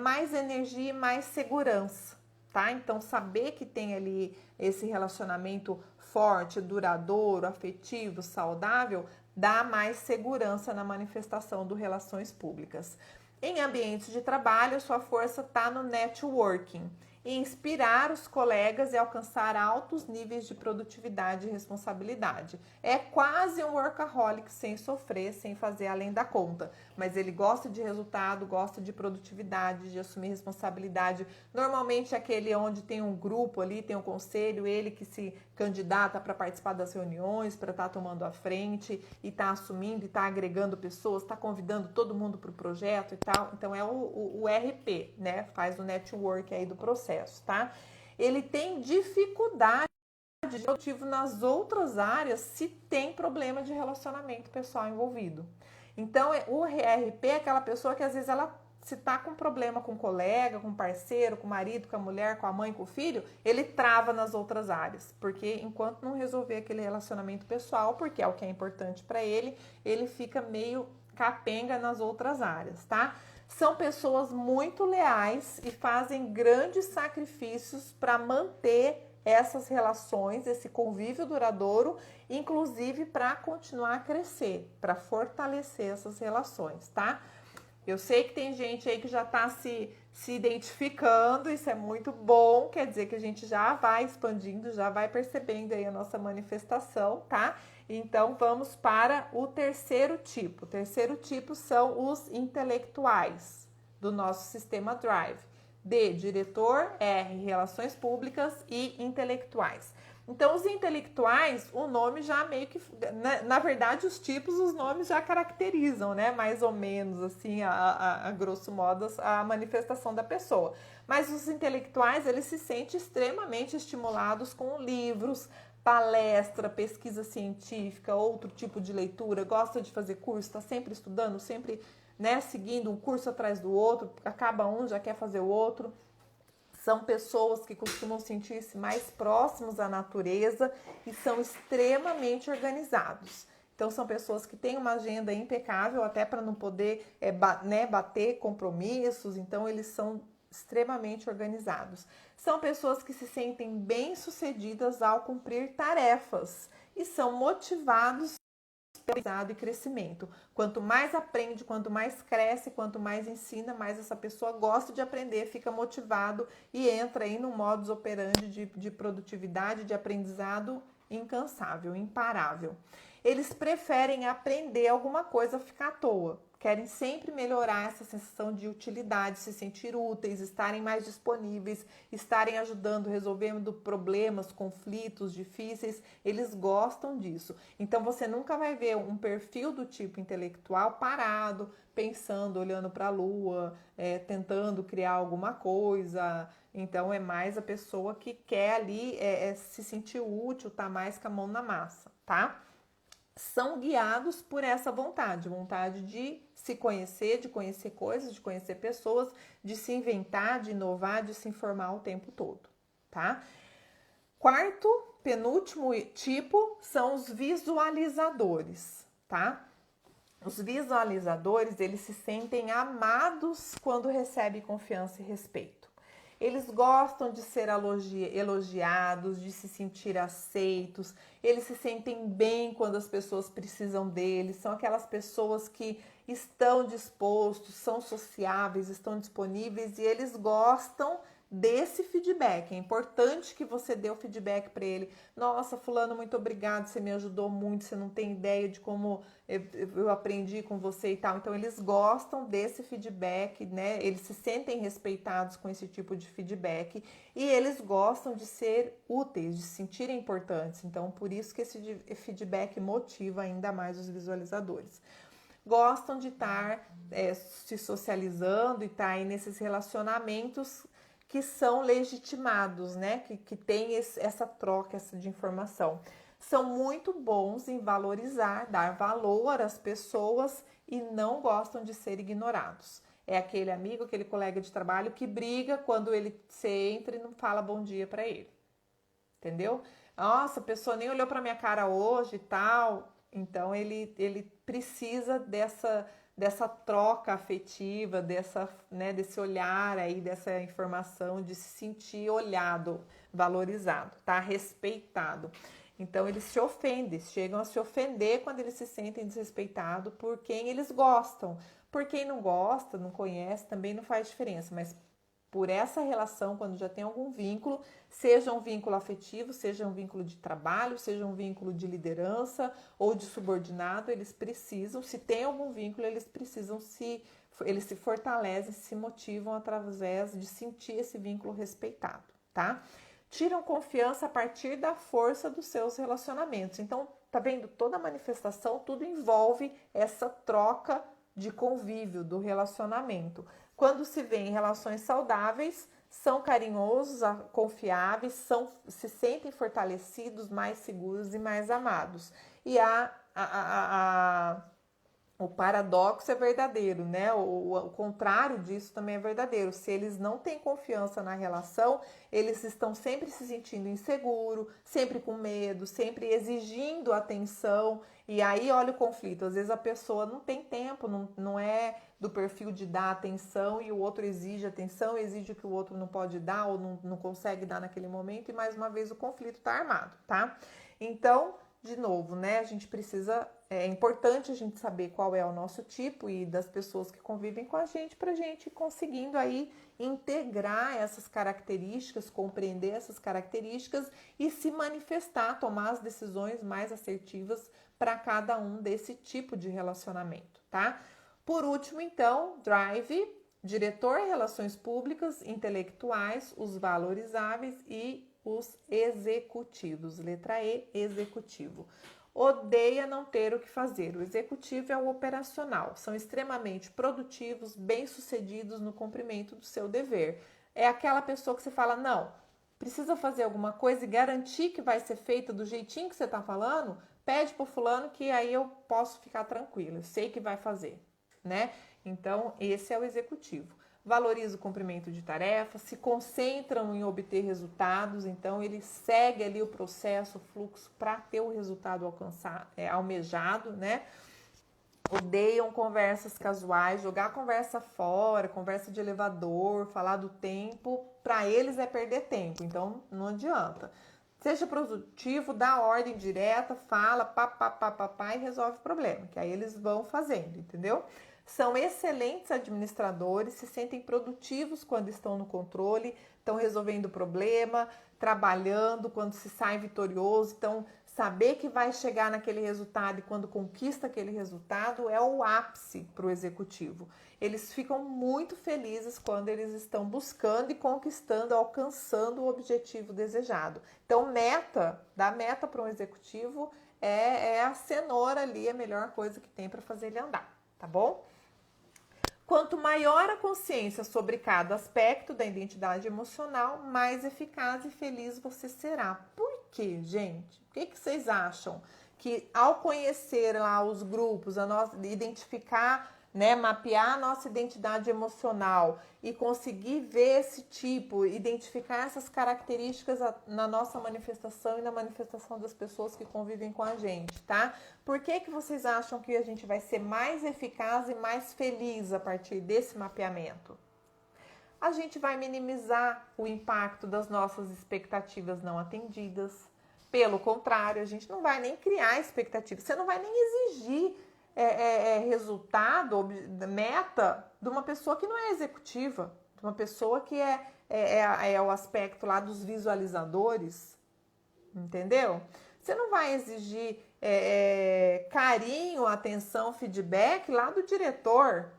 mais energia e mais segurança, tá? Então, saber que tem ali esse relacionamento forte, duradouro, afetivo, saudável, dá mais segurança na manifestação do relações públicas. Em ambientes de trabalho, sua força está no networking, e inspirar os colegas e alcançar altos níveis de produtividade e responsabilidade. É quase um workaholic sem sofrer, sem fazer além da conta, mas ele gosta de resultado, gosta de produtividade, de assumir responsabilidade. Normalmente aquele onde tem um grupo ali, tem um conselho, ele que se candidata para participar das reuniões, para estar tomando a frente e estar assumindo e estar agregando pessoas, estar convidando todo mundo para o projeto e tal. Então é o RP, né? Faz o network aí do processo, tá? Ele tem dificuldade de produtivo nas outras áreas se tem problema de relacionamento pessoal envolvido. Então, o RP é aquela pessoa que às vezes ela se tá com problema com o colega, com o parceiro, com o marido, com a mulher, com a mãe, com o filho, ele trava nas outras áreas, porque enquanto não resolver aquele relacionamento pessoal, porque é o que é importante para ele, ele fica meio capenga nas outras áreas, tá? São pessoas muito leais e fazem grandes sacrifícios para manter essas relações, esse convívio duradouro, inclusive para continuar a crescer, para fortalecer essas relações, tá? Eu sei que tem gente aí que já está se identificando, isso é muito bom, quer dizer que a gente já vai expandindo, já vai percebendo aí a nossa manifestação, tá? Então, vamos para o terceiro tipo. O terceiro tipo são os intelectuais do nosso sistema Drive. D, diretor, R, relações públicas e intelectuais. Então, os intelectuais, o nome já meio que... Na verdade, os tipos, os nomes já caracterizam, né? Mais ou menos, assim, a grosso modo, a manifestação da pessoa. Mas os intelectuais, eles se sentem extremamente estimulados com livros, palestra, pesquisa científica, outro tipo de leitura, gosta de fazer curso, está sempre estudando, sempre, né, seguindo um curso atrás do outro, acaba um, já quer fazer o outro. São pessoas que costumam sentir-se mais próximos à natureza e são extremamente organizados. Então, são pessoas que têm uma agenda impecável, até para não poder bater compromissos. Então, eles são extremamente organizados. São pessoas que se sentem bem-sucedidas ao cumprir tarefas e são motivados pelo e crescimento. Quanto mais aprende, quanto mais cresce, quanto mais ensina, mais essa pessoa gosta de aprender, fica motivado e entra aí no modus operandi de produtividade, de aprendizado incansável, imparável. Eles preferem aprender alguma coisa a ficar à toa. Querem sempre melhorar essa sensação de utilidade, se sentir úteis, estarem mais disponíveis, estarem ajudando, resolvendo problemas, conflitos difíceis. Eles gostam disso. Então você nunca vai ver um perfil do tipo intelectual parado, pensando, olhando para a lua, tentando criar alguma coisa. Então é mais a pessoa que quer ali se sentir útil, tá mais com a mão na massa, tá? São guiados por essa vontade de se conhecer, de conhecer coisas, de conhecer pessoas, de se inventar, de inovar, de se informar o tempo todo, tá? Quarto, penúltimo tipo são os visualizadores, tá? Os visualizadores, eles se sentem amados quando recebem confiança e respeito. Eles gostam de ser elogiados, de se sentir aceitos, eles se sentem bem quando as pessoas precisam deles, são aquelas pessoas que estão dispostos, são sociáveis, estão disponíveis e eles gostam desse feedback. É importante que você dê o feedback para ele. Nossa, fulano, muito obrigado, você me ajudou muito, você não tem ideia de como eu aprendi com você e tal. Então eles gostam desse feedback, né? Eles se sentem respeitados com esse tipo de feedback e eles gostam de ser úteis, de se sentirem importantes. Então por isso que esse feedback motiva ainda mais os visualizadores. Gostam de estar se socializando e estar aí nesses relacionamentos que são legitimados, né? Que tem essa troca de informação. São muito bons em valorizar, dar valor às pessoas e não gostam de ser ignorados. É aquele amigo, aquele colega de trabalho que briga quando você entra e não fala bom dia para ele. Entendeu? Nossa, a pessoa nem olhou para minha cara hoje e tal. Então ele precisa dessa troca afetiva, desse olhar aí, dessa informação, de se sentir olhado, valorizado, tá? Respeitado. Então eles se ofendem, chegam a se ofender quando eles se sentem desrespeitados por quem eles gostam. Por quem não gosta, não conhece, também não faz diferença, mas por essa relação, quando já tem algum vínculo, seja um vínculo afetivo, seja um vínculo de trabalho, seja um vínculo de liderança ou de subordinado, eles precisam, se tem algum vínculo, eles se fortalecem, se motivam através de sentir esse vínculo respeitado, tá? Tiram confiança a partir da força dos seus relacionamentos. Então, tá vendo? Toda manifestação, tudo envolve essa troca de convívio, do relacionamento. Quando se vê em relações saudáveis, são carinhosos, confiáveis, se sentem fortalecidos, mais seguros e mais amados. E o paradoxo é verdadeiro, né? O contrário disso também é verdadeiro. Se eles não têm confiança na relação, eles estão sempre se sentindo inseguro, sempre com medo, sempre exigindo atenção. E aí, olha o conflito. Às vezes a pessoa não tem tempo, não é do perfil de dar atenção e o outro exige atenção, exige o que o outro não pode dar ou não consegue dar naquele momento. E mais uma vez o conflito está armado, tá? Então, de novo, né? A gente precisa, é importante a gente saber qual é o nosso tipo e das pessoas que convivem com a gente para a gente ir conseguindo aí integrar essas características, compreender essas características e se manifestar, tomar as decisões mais assertivas para cada um desse tipo de relacionamento, tá? Por último, então, drive, diretor, relações públicas, intelectuais, os valorizáveis e os executivos. Letra E, executivo. Odeia não ter o que fazer. O executivo é o operacional. São extremamente produtivos, bem-sucedidos no cumprimento do seu dever. É aquela pessoa que você fala, não, precisa fazer alguma coisa e garantir que vai ser feita do jeitinho que você está falando, pede para o fulano que aí eu posso ficar tranquila, eu sei que vai fazer, né? Então, esse é o executivo. Valoriza o cumprimento de tarefas, se concentram em obter resultados, então ele segue ali o processo, o fluxo para ter o resultado almejado, né? odeiam conversas casuais, jogar a conversa fora, conversa de elevador, falar do tempo, para eles é perder tempo, então não adianta. Seja produtivo, dá ordem direta, fala, pá, e resolve o problema, que aí eles vão fazendo, entendeu? São excelentes administradores, se sentem produtivos quando estão no controle, estão resolvendo o problema, trabalhando, quando se sai vitorioso. Então, saber que vai chegar naquele resultado e quando conquista aquele resultado é o ápice para o executivo. Eles ficam muito felizes quando eles estão buscando e conquistando, alcançando o objetivo desejado. Então, dar meta para um executivo é a cenoura ali, a melhor coisa que tem para fazer ele andar, tá bom? Quanto maior a consciência sobre cada aspecto da identidade emocional, mais eficaz e feliz você será. Por quê, gente? Por que vocês acham que ao conhecer lá os grupos, identificar, né, mapear a nossa identidade emocional e conseguir ver esse tipo, identificar essas características na nossa manifestação e na manifestação das pessoas que convivem com a gente, tá? Por que vocês acham que a gente vai ser mais eficaz e mais feliz a partir desse mapeamento? A gente vai minimizar o impacto das nossas expectativas não atendidas. Pelo contrário, a gente não vai nem criar expectativas, você não vai nem exigir resultado, meta de uma pessoa que não é executiva, de uma pessoa que é o aspecto lá dos visualizadores, entendeu? Você não vai exigir carinho, atenção, feedback lá do diretor,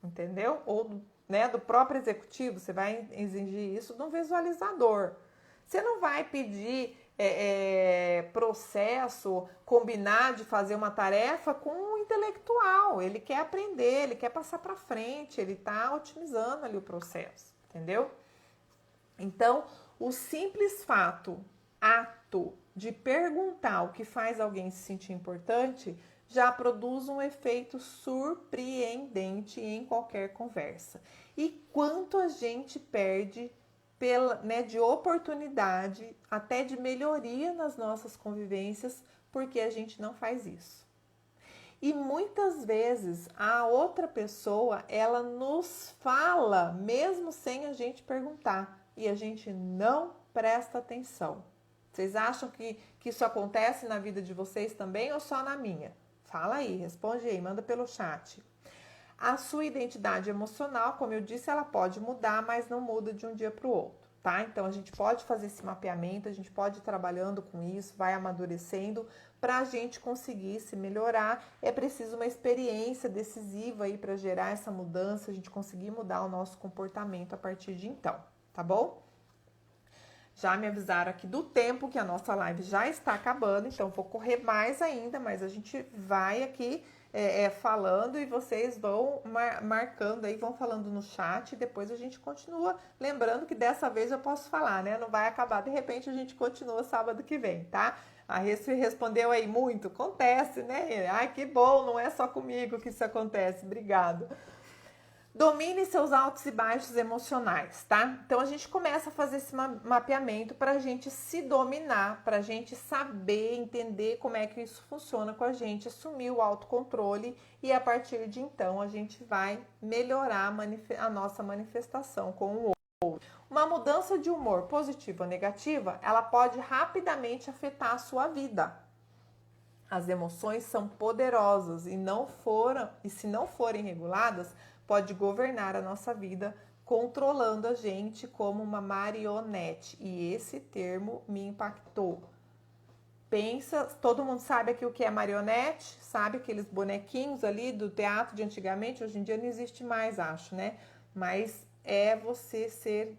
entendeu? Ou do próprio executivo, você vai exigir isso de um visualizador. Você não vai pedir processo, combinar de fazer uma tarefa com um intelectual. Ele quer aprender, ele quer passar para frente, ele está otimizando ali o processo, entendeu? Então, o simples ato de perguntar o que faz alguém se sentir importante já produz um efeito surpreendente em qualquer conversa. E quanto a gente perde de oportunidade, até de melhoria nas nossas convivências, porque a gente não faz isso. E muitas vezes a outra pessoa, ela nos fala, mesmo sem a gente perguntar, e a gente não presta atenção. Vocês acham que isso acontece na vida de vocês também ou só na minha? Fala aí, responde aí, manda pelo chat. A sua identidade emocional, como eu disse, ela pode mudar, mas não muda de um dia para o outro, tá? Então, a gente pode fazer esse mapeamento, a gente pode ir trabalhando com isso, vai amadurecendo. Para a gente conseguir se melhorar, é preciso uma experiência decisiva aí para gerar essa mudança, a gente conseguir mudar o nosso comportamento a partir de então, tá bom? Já me avisaram aqui do tempo que a nossa live já está acabando, então vou correr mais ainda, mas a gente vai aqui falando e vocês vão marcando aí, vão falando no chat e depois a gente continua. Lembrando que dessa vez eu posso falar, né? Não vai acabar, de repente a gente continua sábado que vem, tá? A Reci respondeu aí muito, acontece, né? Ai, que bom, não é só comigo que isso acontece, obrigado. Domine seus altos e baixos emocionais, tá? Então a gente começa a fazer esse mapeamento para a gente se dominar, para a gente saber, entender como é que isso funciona com a gente, assumir o autocontrole e a partir de então a gente vai melhorar a nossa manifestação com o outro. Uma mudança de humor positiva ou negativa, ela pode rapidamente afetar a sua vida. As emoções são poderosas e se não forem reguladas, pode governar a nossa vida, controlando a gente como uma marionete. E esse termo me impactou. Pensa, todo mundo sabe aqui o que é marionete? Sabe aqueles bonequinhos ali do teatro de antigamente? Hoje em dia não existe mais, acho, né? Mas é você ser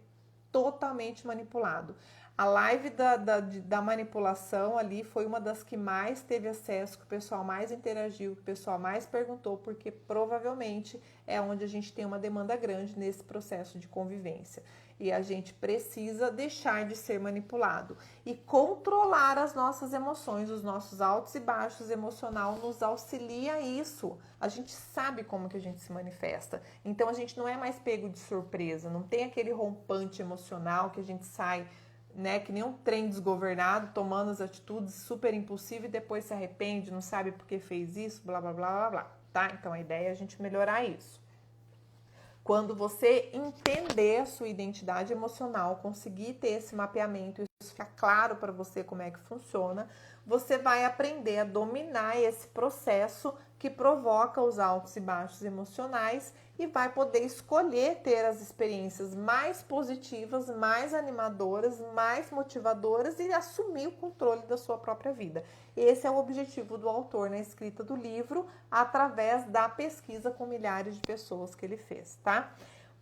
totalmente manipulado. A live da manipulação ali foi uma das que mais teve acesso, que o pessoal mais interagiu, que o pessoal mais perguntou, porque provavelmente é onde a gente tem uma demanda grande nesse processo de convivência. E a gente precisa deixar de ser manipulado e controlar as nossas emoções, os nossos altos e baixos emocional nos auxilia a isso. A gente sabe como que a gente se manifesta. Então a gente não é mais pego de surpresa, não tem aquele rompante emocional que a gente sai né, que nem um trem desgovernado, tomando as atitudes super impulsivas e depois se arrepende, não sabe por que fez isso, blá, blá, blá, blá, blá, tá? Então, a ideia é a gente melhorar isso. Quando você entender a sua identidade emocional, conseguir ter esse mapeamento, isso ficar claro para você como é que funciona, você vai aprender a dominar esse processo que provoca os altos e baixos emocionais e vai poder escolher ter as experiências mais positivas, mais animadoras, mais motivadoras e assumir o controle da sua própria vida. Esse é o objetivo do autor na escrita do livro, através da pesquisa com milhares de pessoas que ele fez, tá?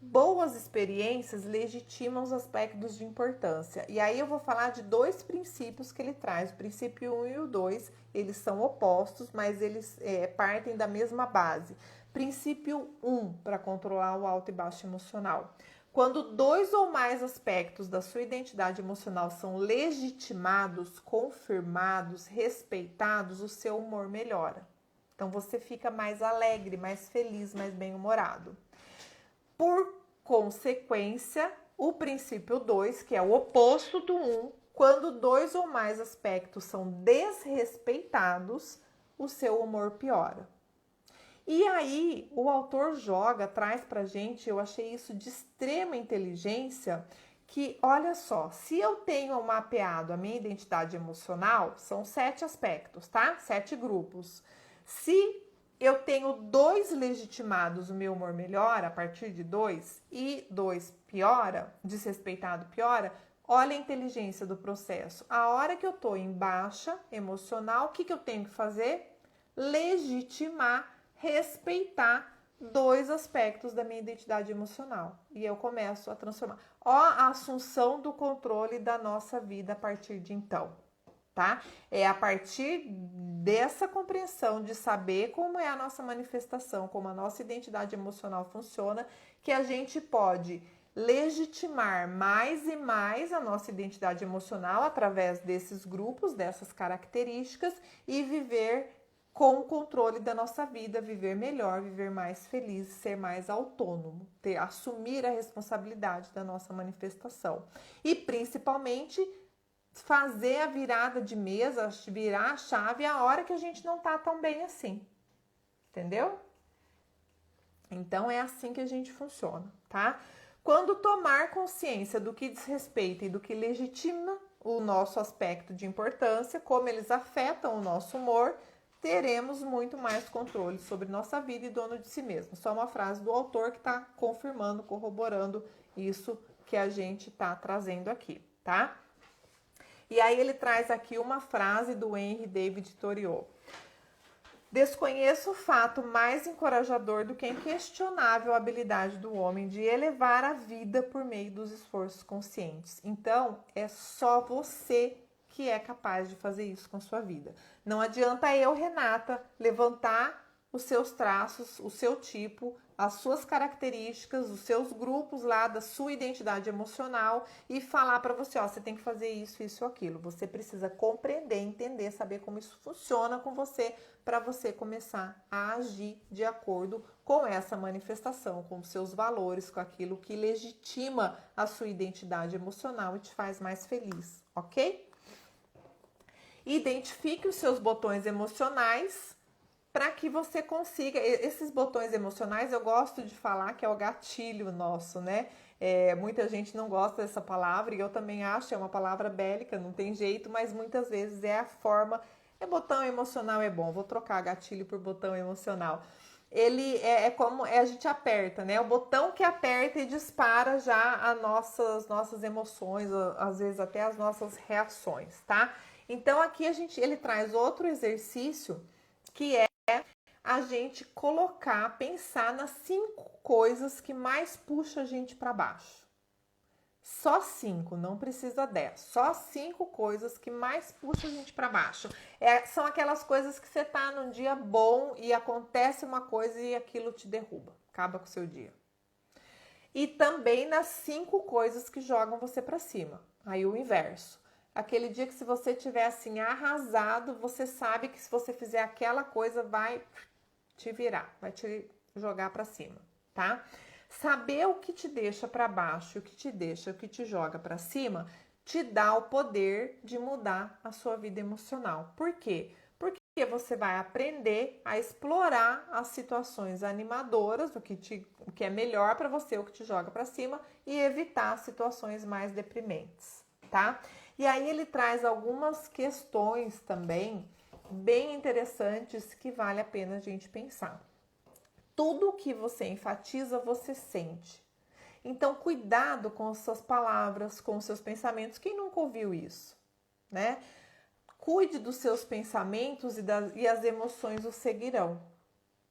Boas experiências legitimam os aspectos de importância. E aí eu vou falar de dois princípios que ele traz. O princípio 1 e o 2, eles são opostos, mas eles partem da mesma base. Princípio 1, para controlar o alto e baixo emocional. Quando dois ou mais aspectos da sua identidade emocional são legitimados, confirmados, respeitados, o seu humor melhora. Então você fica mais alegre, mais feliz, mais bem-humorado. Por consequência, o princípio 2, que é o oposto do 1, quando dois ou mais aspectos são desrespeitados, o seu humor piora. E aí, o autor traz pra gente, eu achei isso de extrema inteligência, que, olha só, se eu tenho mapeado a minha identidade emocional, são 7 aspectos, tá? 7 grupos. Se eu tenho 2 legitimados, o meu humor melhora a partir de 2 e 2 piora, desrespeitado piora, olha a inteligência do processo. A hora que eu tô em baixa emocional, o que eu tenho que fazer? Legitimar, respeitar 2 aspectos da minha identidade emocional. E eu começo a transformar. Ó, a assunção do controle da nossa vida a partir de então. Tá? É a partir dessa compreensão de saber como é a nossa manifestação, como a nossa identidade emocional funciona, que a gente pode legitimar mais e mais a nossa identidade emocional através desses grupos, dessas características e viver com o controle da nossa vida, viver melhor, viver mais feliz, ser mais autônomo, assumir a responsabilidade da nossa manifestação. E principalmente fazer a virada de mesa, virar a chave a hora que a gente não tá tão bem assim. Entendeu? Então é assim que a gente funciona, tá? Quando tomar consciência do que desrespeita e do que legitima o nosso aspecto de importância, como eles afetam o nosso humor, teremos muito mais controle sobre nossa vida e dono de si mesmo. Só uma frase do autor que está confirmando, corroborando isso que a gente está trazendo aqui, tá? E aí ele traz aqui uma frase do Henry David Thoreau. Desconheço o fato mais encorajador do que a inquestionável habilidade do homem de elevar a vida por meio dos esforços conscientes. Então, é só você que é capaz de fazer isso com a sua vida. Não adianta eu, Renata, levantar os seus traços, o seu tipo, as suas características, os seus grupos lá da sua identidade emocional e falar para você, ó, você tem que fazer isso, isso, aquilo. Você precisa compreender, entender, saber como isso funciona com você para você começar a agir de acordo com essa manifestação, com os seus valores, com aquilo que legitima a sua identidade emocional e te faz mais feliz, ok? Identifique os seus botões emocionais para que você consiga. Esses botões emocionais eu gosto de falar que é o gatilho nosso, né? Muita gente não gosta dessa palavra e eu também acho, é uma palavra bélica, não tem jeito, mas muitas vezes é a forma. Botão emocional é bom, vou trocar gatilho por botão emocional. Ele como a gente aperta, né? O botão que aperta e dispara já as nossas emoções, às vezes até as nossas reações, tá? Então aqui ele traz outro exercício que é a gente pensar nas 5 coisas que mais puxam a gente para baixo. Só 5, não precisa 10. Só 5 coisas que mais puxam a gente para baixo. São aquelas coisas que você tá num dia bom e acontece uma coisa e aquilo te derruba, acaba com o seu dia. E também nas 5 coisas que jogam você para cima. Aí o inverso. Aquele dia que se você tiver assim arrasado, você sabe que se você fizer aquela coisa vai te virar, vai te jogar para cima, tá? Saber o que te deixa para baixo, o que te joga para cima, te dá o poder de mudar a sua vida emocional. Por quê? Porque você vai aprender a explorar as situações animadoras, o que é melhor para você, o que te joga para cima, e evitar situações mais deprimentes, tá? E aí ele traz algumas questões também bem interessantes que vale a pena a gente pensar. Tudo que você enfatiza, você sente. Então, cuidado com as suas palavras, com os seus pensamentos. Quem nunca ouviu isso, né? Cuide dos seus pensamentos e as emoções o seguirão,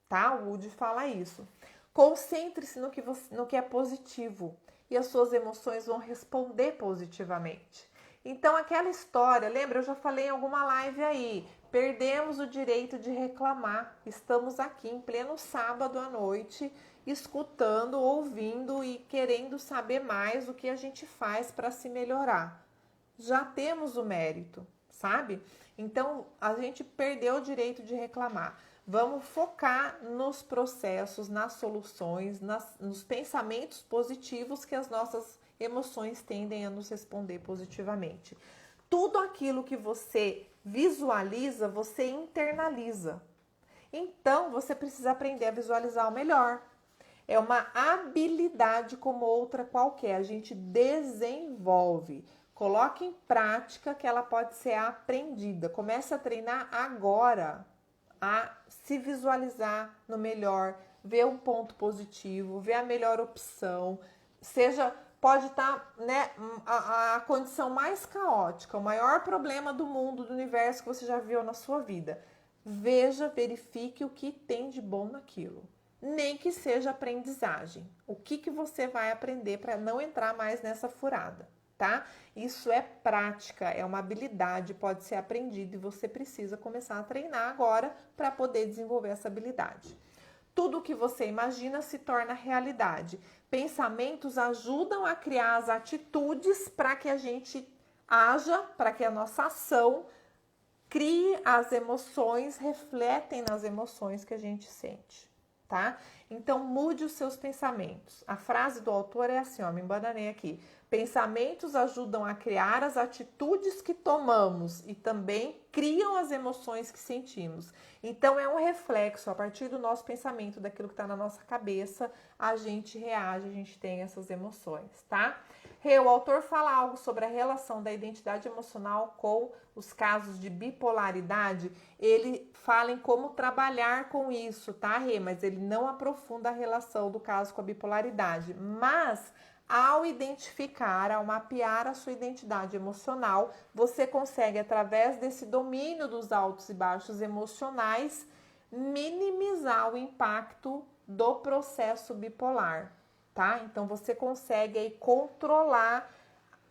tá? O Woody fala isso. Concentre-se no que é positivo e as suas emoções vão responder positivamente. Então, aquela história, lembra? Eu já falei em alguma live aí. Perdemos o direito de reclamar. Estamos aqui em pleno sábado à noite, escutando, ouvindo e querendo saber mais o que a gente faz para se melhorar. Já temos o mérito, sabe? Então, a gente perdeu o direito de reclamar. Vamos focar nos processos, nas soluções, nos pensamentos positivos que as nossas emoções tendem a nos responder positivamente. Tudo aquilo que você visualiza, você internaliza. Então, você precisa aprender a visualizar o melhor. É uma habilidade como outra qualquer, a gente desenvolve. Coloque em prática que ela pode ser aprendida. Comece a treinar agora, a se visualizar no melhor, ver um ponto positivo, ver a melhor opção. Pode estar, né, a condição mais caótica, o maior problema do mundo, do universo que você já viu na sua vida. Veja, verifique o que tem de bom naquilo. Nem que seja aprendizagem. O que você vai aprender para não entrar mais nessa furada, tá? Isso é prática, é uma habilidade, pode ser aprendido e você precisa começar a treinar agora para poder desenvolver essa habilidade. Tudo que você imagina se torna realidade. Pensamentos ajudam a criar as atitudes para que a gente haja, para que a nossa ação crie as emoções, refletem nas emoções que a gente sente, tá? Então, mude os seus pensamentos. A frase do autor é assim, ó, me embananei aqui. Pensamentos ajudam a criar as atitudes que tomamos e também criam as emoções que sentimos. Então, é um reflexo, a partir do nosso pensamento, daquilo que está na nossa cabeça, a gente reage, a gente tem essas emoções, tá? O autor fala algo sobre a relação da identidade emocional com os casos de bipolaridade. Ele fala em como trabalhar com isso, tá, Rê? Mas ele não aprofunda a relação do caso com a bipolaridade. Mas, ao identificar, ao mapear a sua identidade emocional, você consegue, através desse domínio dos altos e baixos emocionais, minimizar o impacto do processo bipolar, tá? Então, você consegue aí controlar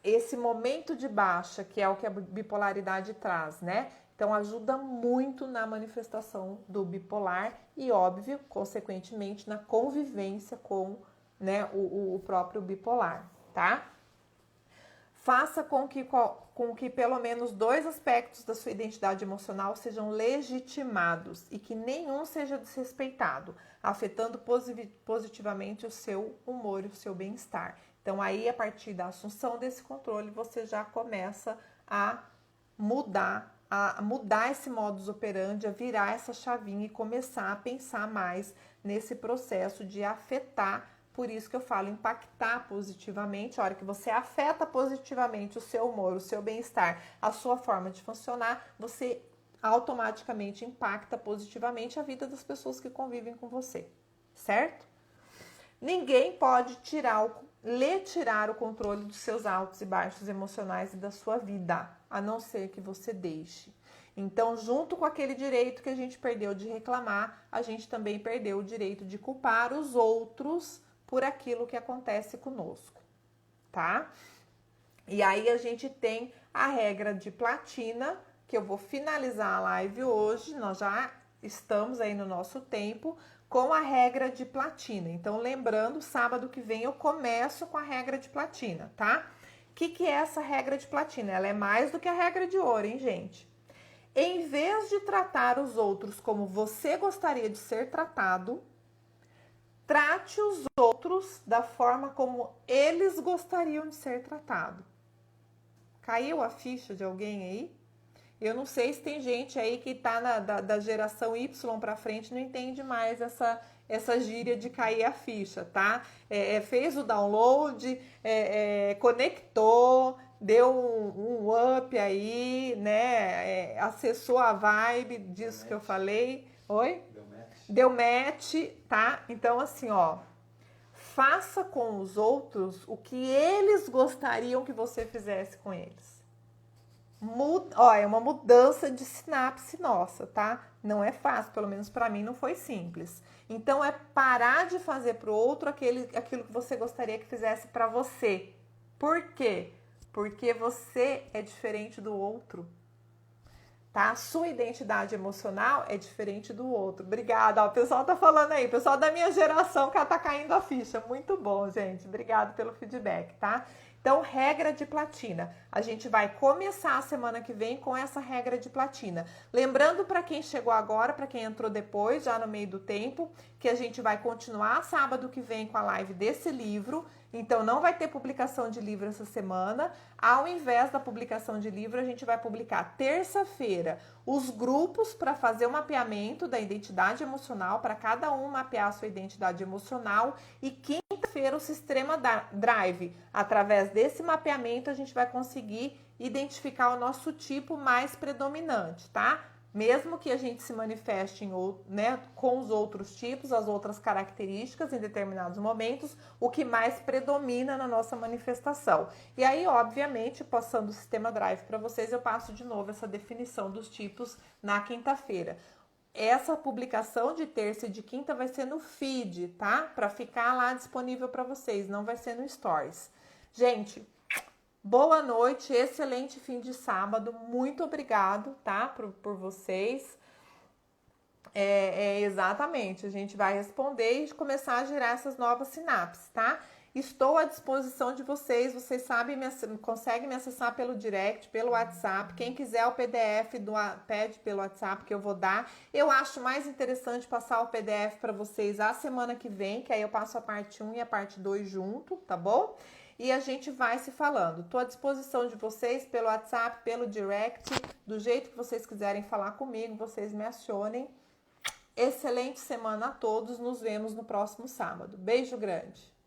esse momento de baixa, que é o que a bipolaridade traz, né? Então, ajuda muito na manifestação do bipolar e, óbvio, consequentemente, na convivência com, né, o próprio bipolar, tá? Faça com que pelo menos 2 aspectos da sua identidade emocional sejam legitimados e que nenhum seja desrespeitado, afetando positivamente o seu humor e o seu bem-estar. Então, aí, a partir da assunção desse controle, você já começa a mudar esse modus operandi, a virar essa chavinha e começar a pensar mais nesse processo de afetar. Por isso que eu falo impactar positivamente. A hora que você afeta positivamente o seu humor, o seu bem-estar, a sua forma de funcionar, você automaticamente impacta positivamente a vida das pessoas que convivem com você, certo? Ninguém pode lhe tirar o controle dos seus altos e baixos emocionais e da sua vida, a não ser que você deixe. Então, junto com aquele direito que a gente perdeu de reclamar, a gente também perdeu o direito de culpar os outros por aquilo que acontece conosco, tá? E aí a gente tem a regra de platina, que eu vou finalizar a live hoje, nós já estamos aí no nosso tempo, com a regra de platina. Então, lembrando, sábado que vem eu começo com a regra de platina, tá? O que é essa regra de platina? Ela é mais do que a regra de ouro, hein, gente? Em vez de tratar os outros como você gostaria de ser tratado, trate os outros da forma como eles gostariam de ser tratados. Caiu a ficha de alguém aí? Eu não sei se tem gente aí que tá da geração Y para frente, não entende mais essa gíria de cair a ficha, tá? Fez o download, conectou, deu um up aí, né? Acessou a vibe disso que eu falei. Oi? Deu match, tá? Então, assim, ó, faça com os outros o que eles gostariam que você fizesse com eles. É uma mudança de sinapse nossa, tá? Não é fácil, pelo menos para mim não foi simples. Então é parar de fazer pro outro aquilo que você gostaria que fizesse para você. Por quê? Porque você é diferente do outro. Tá? A sua identidade emocional é diferente do outro. Obrigada. Ó, o pessoal tá falando aí, o pessoal da minha geração que tá caindo a ficha. Muito bom, gente. Obrigado pelo feedback, tá? Então, regra de platina. A gente vai começar a semana que vem com essa regra de platina. Lembrando para quem chegou agora, para quem entrou depois, já no meio do tempo, que a gente vai continuar sábado que vem com a live desse livro. Então, não vai ter publicação de livro essa semana. Ao invés da publicação de livro, a gente vai publicar terça-feira os grupos para fazer o mapeamento da identidade emocional, para cada um mapear a sua identidade emocional. E quinta-feira, o Sistema Drive. Através desse mapeamento, a gente vai conseguir identificar o nosso tipo mais predominante, tá? Mesmo que a gente se manifeste com os outros tipos, as outras características em determinados momentos, o que mais predomina na nossa manifestação. E aí, obviamente, passando o Sistema Drive para vocês, eu passo de novo essa definição dos tipos na quinta-feira. Essa publicação de terça e de quinta vai ser no feed, tá? Para ficar lá disponível para vocês, não vai ser no Stories. Gente, boa noite, excelente fim de sábado, muito obrigado, tá, por vocês. Exatamente, a gente vai responder e começar a gerar essas novas sinapses, tá? Estou à disposição de vocês, vocês sabem, conseguem me acessar pelo direct, pelo WhatsApp. Quem quiser o PDF, pede pelo WhatsApp que eu vou dar. Eu acho mais interessante passar o PDF para vocês a semana que vem, que aí eu passo a parte 1 e a parte 2 junto, tá bom? E a gente vai se falando. Estou à disposição de vocês pelo WhatsApp, pelo direct, do jeito que vocês quiserem falar comigo, vocês me acionem. Excelente semana a todos, nos vemos no próximo sábado. Beijo grande!